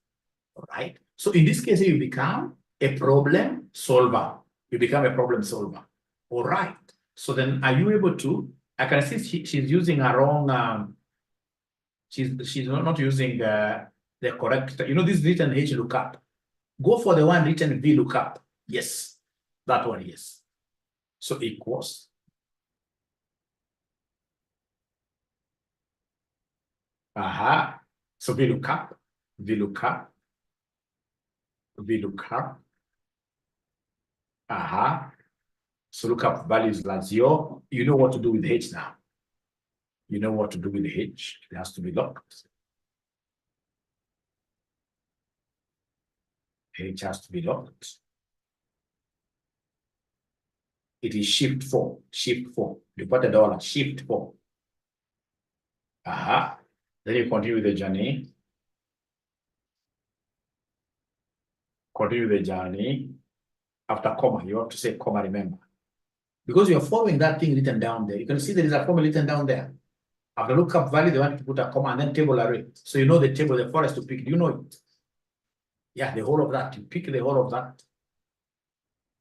All right. So in this case, you become a problem solver. You become a problem solver. All right. So then, are you able to? I can see she's using a wrong. She's not using the correct. You know, this is written H lookup. Go for the one written V lookup. Yes, that one. Yes. So equals. So VLOOKUP, So look up values like 0. You know what to do with H now. You know what to do with H. It has to be locked. H has to be locked. It is shift 4. Shift 4. You put the dollar, shift 4. Then you continue with the journey. Continue the journey. After comma, you have to say comma, remember. Because you're following that thing written down there. You can see there is a formula written down there. After lookup value, they want to put a comma and then table array. So you know the table, the forest to pick. Do you know it? Yeah, the whole of that. You pick the whole of that.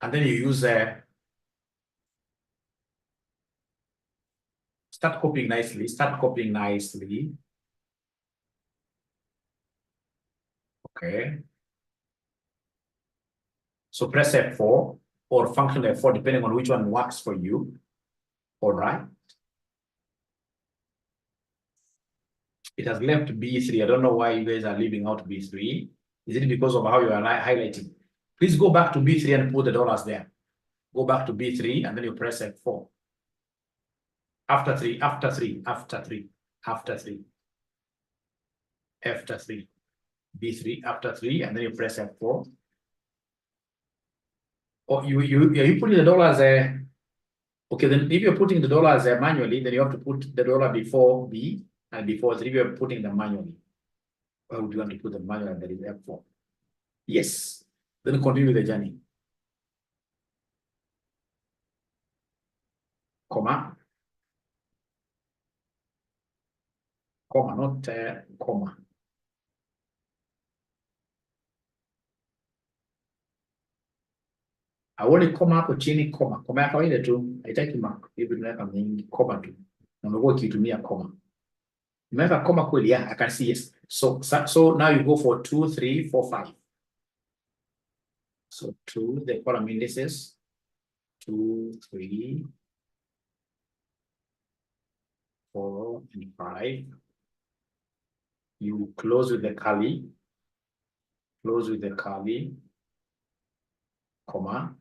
And then you use start copying nicely. Start copying nicely. Okay. So press F4 or function F4, depending on which one works for you. All right. It has left B3. I don't know why you guys are leaving out B3. Is it because of how you are highlighting? Please go back to B3 and put the dollars there. Go back to B3 and then you press F4. After 3, after 3, after 3, after 3. After 3. B3 after 3, and then you press F4. Or are you putting the dollars there? Okay, then if you're putting the dollars manually, then you have to put the dollar before B and before 3. If you're putting them manually, why would you want to put them manually? That is F4. Yes. Then continue the journey. Comma. Comma, not comma. Awali comma hapo chini comma. Comma ya kawaida tu, haitaki mark. Hivi tunaweka mingi comma tu. Na umekuwa ukitumia comma. Umeweka comma kweli? Yeah, I can see yes. So now you go for 2, 3, 4, 5. So 2, the column indices, 2, 3, 4, and 5. You close with the curly. Close with the curly. Comma.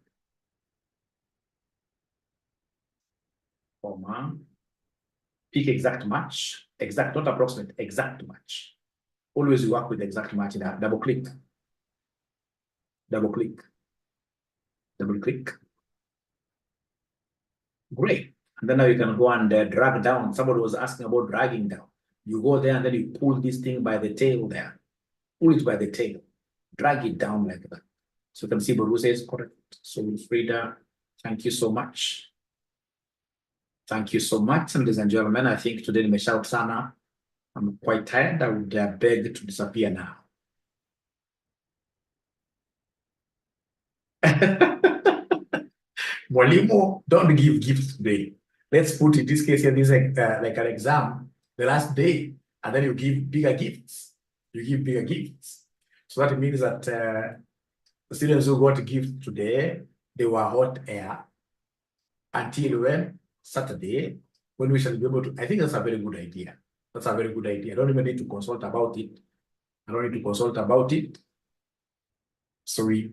Comma. Pick exact match. Exact, not approximate, exact match. Always work with exact match. Double click. Double click. Double click. Great. And then now you can go and drag down. Somebody was asking about dragging down. You go there and then you pull this thing by the tail there. Pull it by the tail. Drag it down like that. So you can see Baru says correct. So Frida, thank you so much. Thank you so much, ladies and gentlemen. I think today nimeshout sana. I'm quite tired. I would beg to disappear now. Mwalimu, don't give gifts today. Let's put in this case here, this like an exam, the last day, and then you give bigger gifts. You give bigger gifts. So that means that the students who got gifts today, they were hot air until when? Saturday, when we shall be able to. I think that's a very good idea. That's a very good idea. I don't even need to consult about it. I don't need to consult about it. So we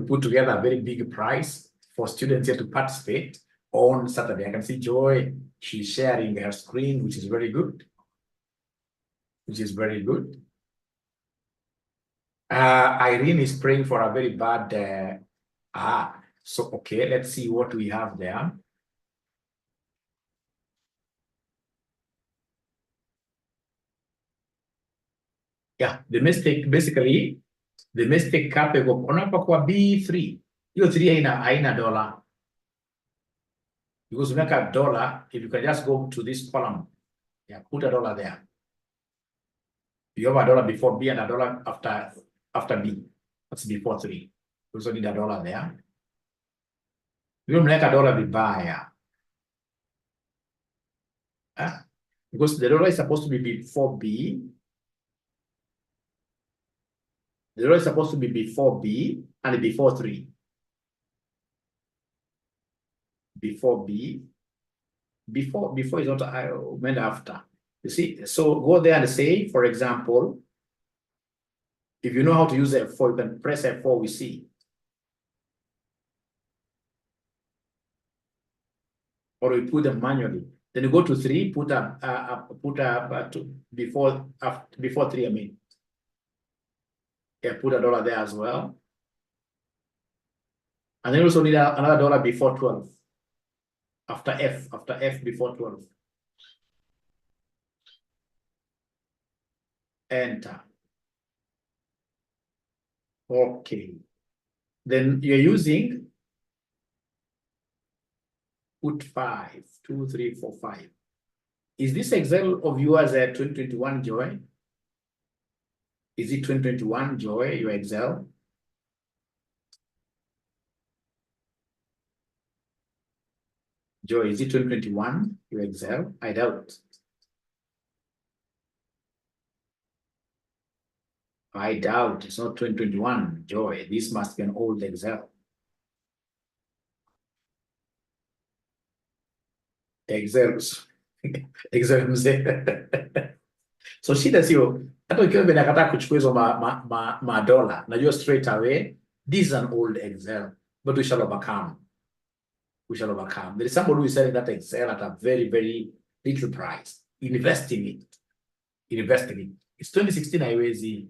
put together a very big prize for students here to participate on Saturday. I can see Joy, she's sharing her screen, which is very good. Which is very good. Irene is praying for a very bad, so okay, let's see what we have there. Yeah, the mistake, basically, the mistake capable, unapokuwa B3, hiyo 3 haina dollar. Because we make a dollar, if you can just go to this column, yeah, put a dollar there. You have a dollar before B and a dollar after B. That's before 3. You also need a dollar there. You don't make a dollar vibaya. Because the dollar is supposed to be before B. The dollar is supposed to be before B and before 3. Before B. Before is not meant after. You see, so go there and say, for example, if you know how to use F4, you can press F4, we see. or we put them manually. Then you go to 3, put before 3, I mean. Yeah, put $1 there as well. And then also need another $1 before 12. After F before 12. Enter. Okay. Then you're using put 5, 2, 3, 4, 5. Is this Excel of yours a 2021 Joy? Is it 2021 Joy, your Excel? Joy, is it 2021, your Excel? I doubt. I doubt it's not 2021 Joy. This must be an old Excel. Excels. Excel mzee. So shida sio hata ukiwa vinakataa kuchukua hizo $, najua straight away this is an old Excel, but we shall overcome. We shall overcome. There is somebody who is selling that Excel at a very, very little price. Invest in it. Invest in it. It's 2016 haiwezi.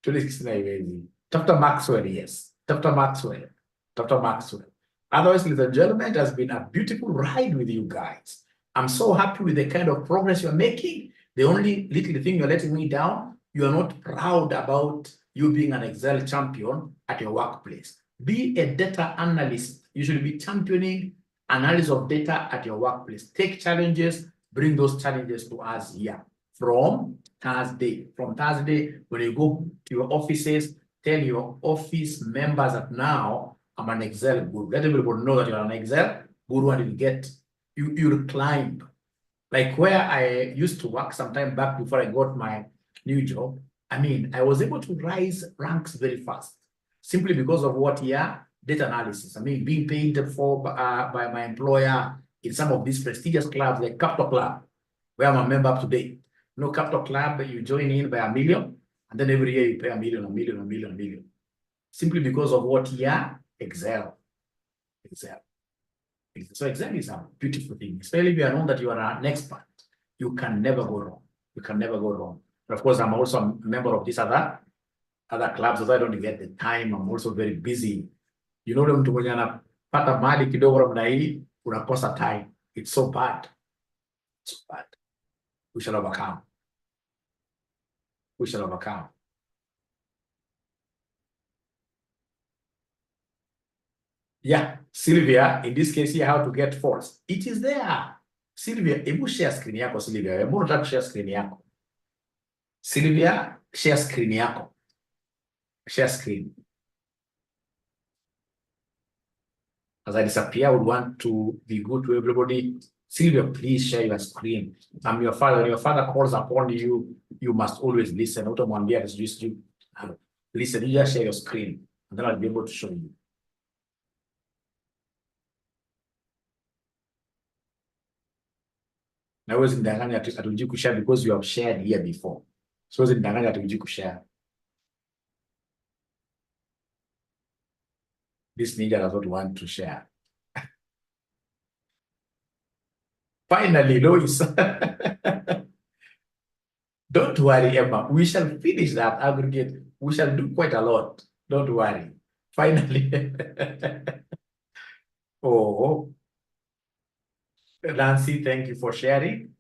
2016 haiwezi. Dr. Maxwell, yes. Dr. Maxwell. Dr. Maxwell. Otherwise, ladies and gentlemen, it has been a beautiful ride with you guys. I'm so happy with the kind of progress you're making. The only little thing you're letting me down, you are not proud about you being an Excel champion at your workplace. Be a data analyst. You should be championing analysis of data at your workplace. Take challenges, bring those challenges to us here from Thursday. From Thursday, when you go to your offices, tell your office members that now I'm an Excel guru. Let everybody know that you're an Excel guru and you'll climb. Like where I used to work sometime back before I got my new job, I mean, I was able to rise ranks very fast simply because of what here? Data analysis. I mean, being paid for by my employer in some of these prestigious clubs like Capital Club, where I'm a member up to date. You know, Capital Club, you join in by $1 million, and then every year you pay $1 million, $1 million, $1 million, $1 million. Simply because of what here? Excel. Excel. So Excel is a beautiful thing, especially if you know that you are an expert. You can never go wrong. You can never go wrong. But of course, I'm also a member of these other clubs, so I don't get the time. I'm also very busy. You know, mtu mwenye anapata mali kidogo namna hii, unakosa time. It's so bad. It's so bad. We shall overcome. We shall overcome. Yeah, Sylvia, in this case here, how to get false. It is there. Sylvia, hebu share screen yako, Sylvia. Hebu nataka share screen yako. Sylvia, share screen yako. Share screen. As I disappear, I would want to be good to everybody. Sylvia, please share your screen. I'm your father. When your father calls upon you, you must always listen. Listen, you just share your screen, and then I'll be able to show you. Na wewe zindanganya atujui kushare because you have shared here before. So zindanganya atujui kushare. This ninja does not want to share. Finally, Lois. Don't worry, Emma. We shall finish that aggregate. We shall do quite a lot. Don't worry. Finally. Oh. Nancy, thank you for sharing.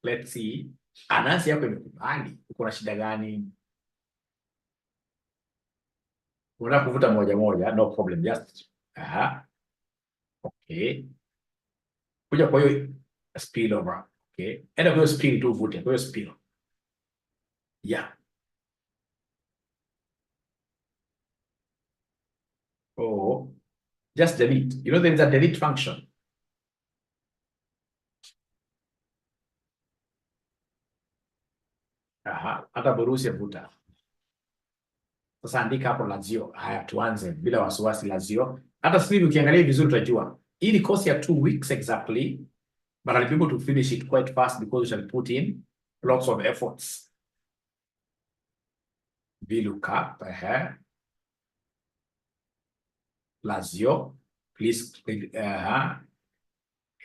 Let's see. Nancy yako imekubali. Uko na shida gani? Unataka kuvuta moja moja, no problem. Just okay. Kuja kwa hiyo spill over. Okay. Enda kwa hiyo spill tu uvute. Kwa hiyo spill. Yeah. Oh. Just delete. You know there is a delete function. Hata Borusia vuta. Sasa andika hapo lazio. Haya tuanze bila wasiwasi lazio. Hata sisi ukiangalia vizuri utajua. Hii ni course ya 2 weeks exactly, but I'll be able to finish it quite fast because we shall put in lots of efforts. VLOOKUP, lazio, please,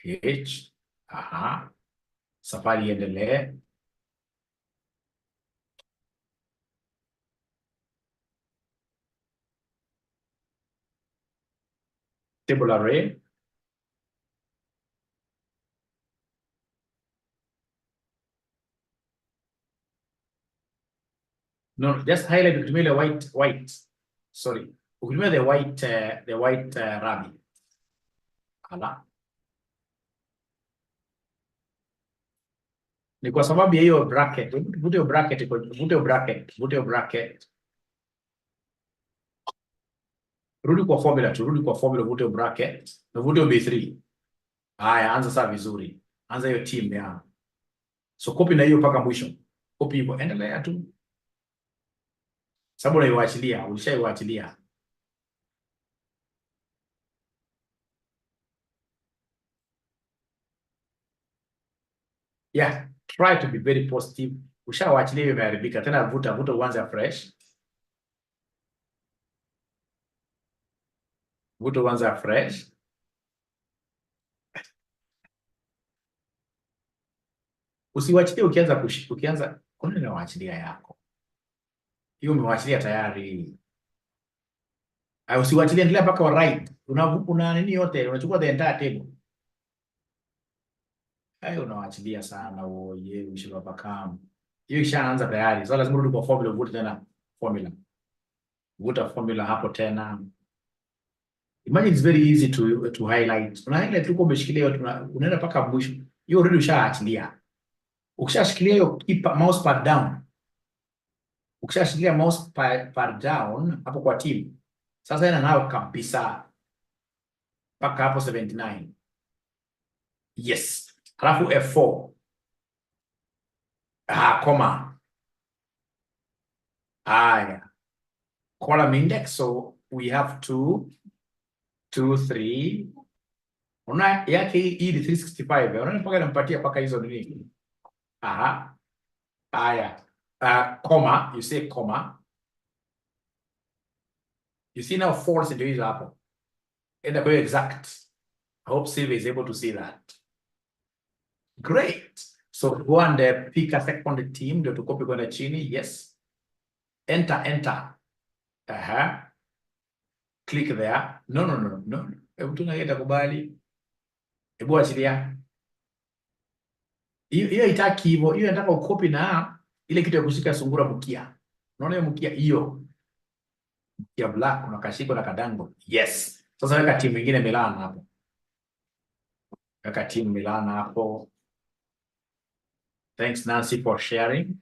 H. Safari iendelee. Table array. No, just highlight ukitumia ile white. Sorry. Ukitumia the white rabbit. Ala. Ni kwa sababu ya hiyo bracket. Vute hiyo bracket. Rudi kwa formula tu, vute hiyo bracket. Na vute hiyo B3. Haya, anza saa vizuri. Anza hiyo team ya. So copy na hiyo mpaka mwisho. Copy hivyo, endelea tu. Sababu unaiwachilia, ulishaiwachilia. Yeah, try to be very positive. Ushawachilia hiyo imeharibika. Tena vuta uanze fresh. Vuta uanze fresh. Usiwachilie ukianza kwa nini unawaachilia yako? Hiyo umewachilia tayari. Usiwachilie, endelea mpaka wa right. Una nini yote, unachukua the entire table. Unawaachilia sana oye, 𝗤𝗏𝘃𝗃𝗃𝗏. Hiyo ishaanza tayari. So lazima urudi kwa formula, uvute tena formula. Vuta formula hapo tena. Imagine it's very easy to highlight. Una highlight uko umeshikilia yote, unaenda mpaka mwisho. Hiyo already ushaachilia. Ukishashikilia hiyo keep mouse pad down. Ukishashikilia mouse pad down hapo kwa team. Sasa ina nao kabisa. Paka hapo 79. Yes. Halafu F4. Comma. Column index. So we have 2, 3. Una yake hii ni 365. Unaona mpaka inampatia paka hizo nini? Comma, you say comma. You see now false into hizo hapo. Enda kwa exact. I hope CIFA is able to see that. Great. So go and pick a second team ndio tukopi kwenda chini. Yes. Enter. Click there. No. Hebu tunaenda kubali. Hebu achilia. Hiyo itaki hivyo. Hiyo nataka ukopi na ile kitu ya kushika sungura mkia. Unaona hiyo mkia hiyo? Mkia black kuna kashiko na kadango. Yes. Sasa weka timu nyingine Milan hapo. Weka timu Milan hapo. Thanks Nancy for sharing.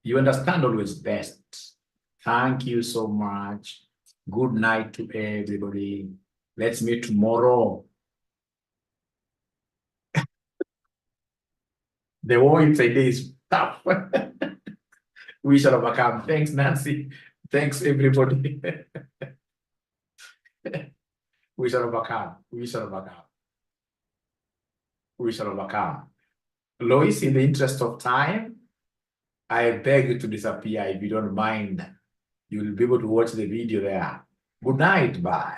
You understand always best. Thank you so much. Good night to everybody. Let's meet tomorrow. The war inside is tough. We shall overcome. Thanks, Nancy. Thanks, everybody. We shall overcome. Lois, in the interest of time, I beg you to disappear if you don't mind. You will be able to watch the video there. Good night. Bye.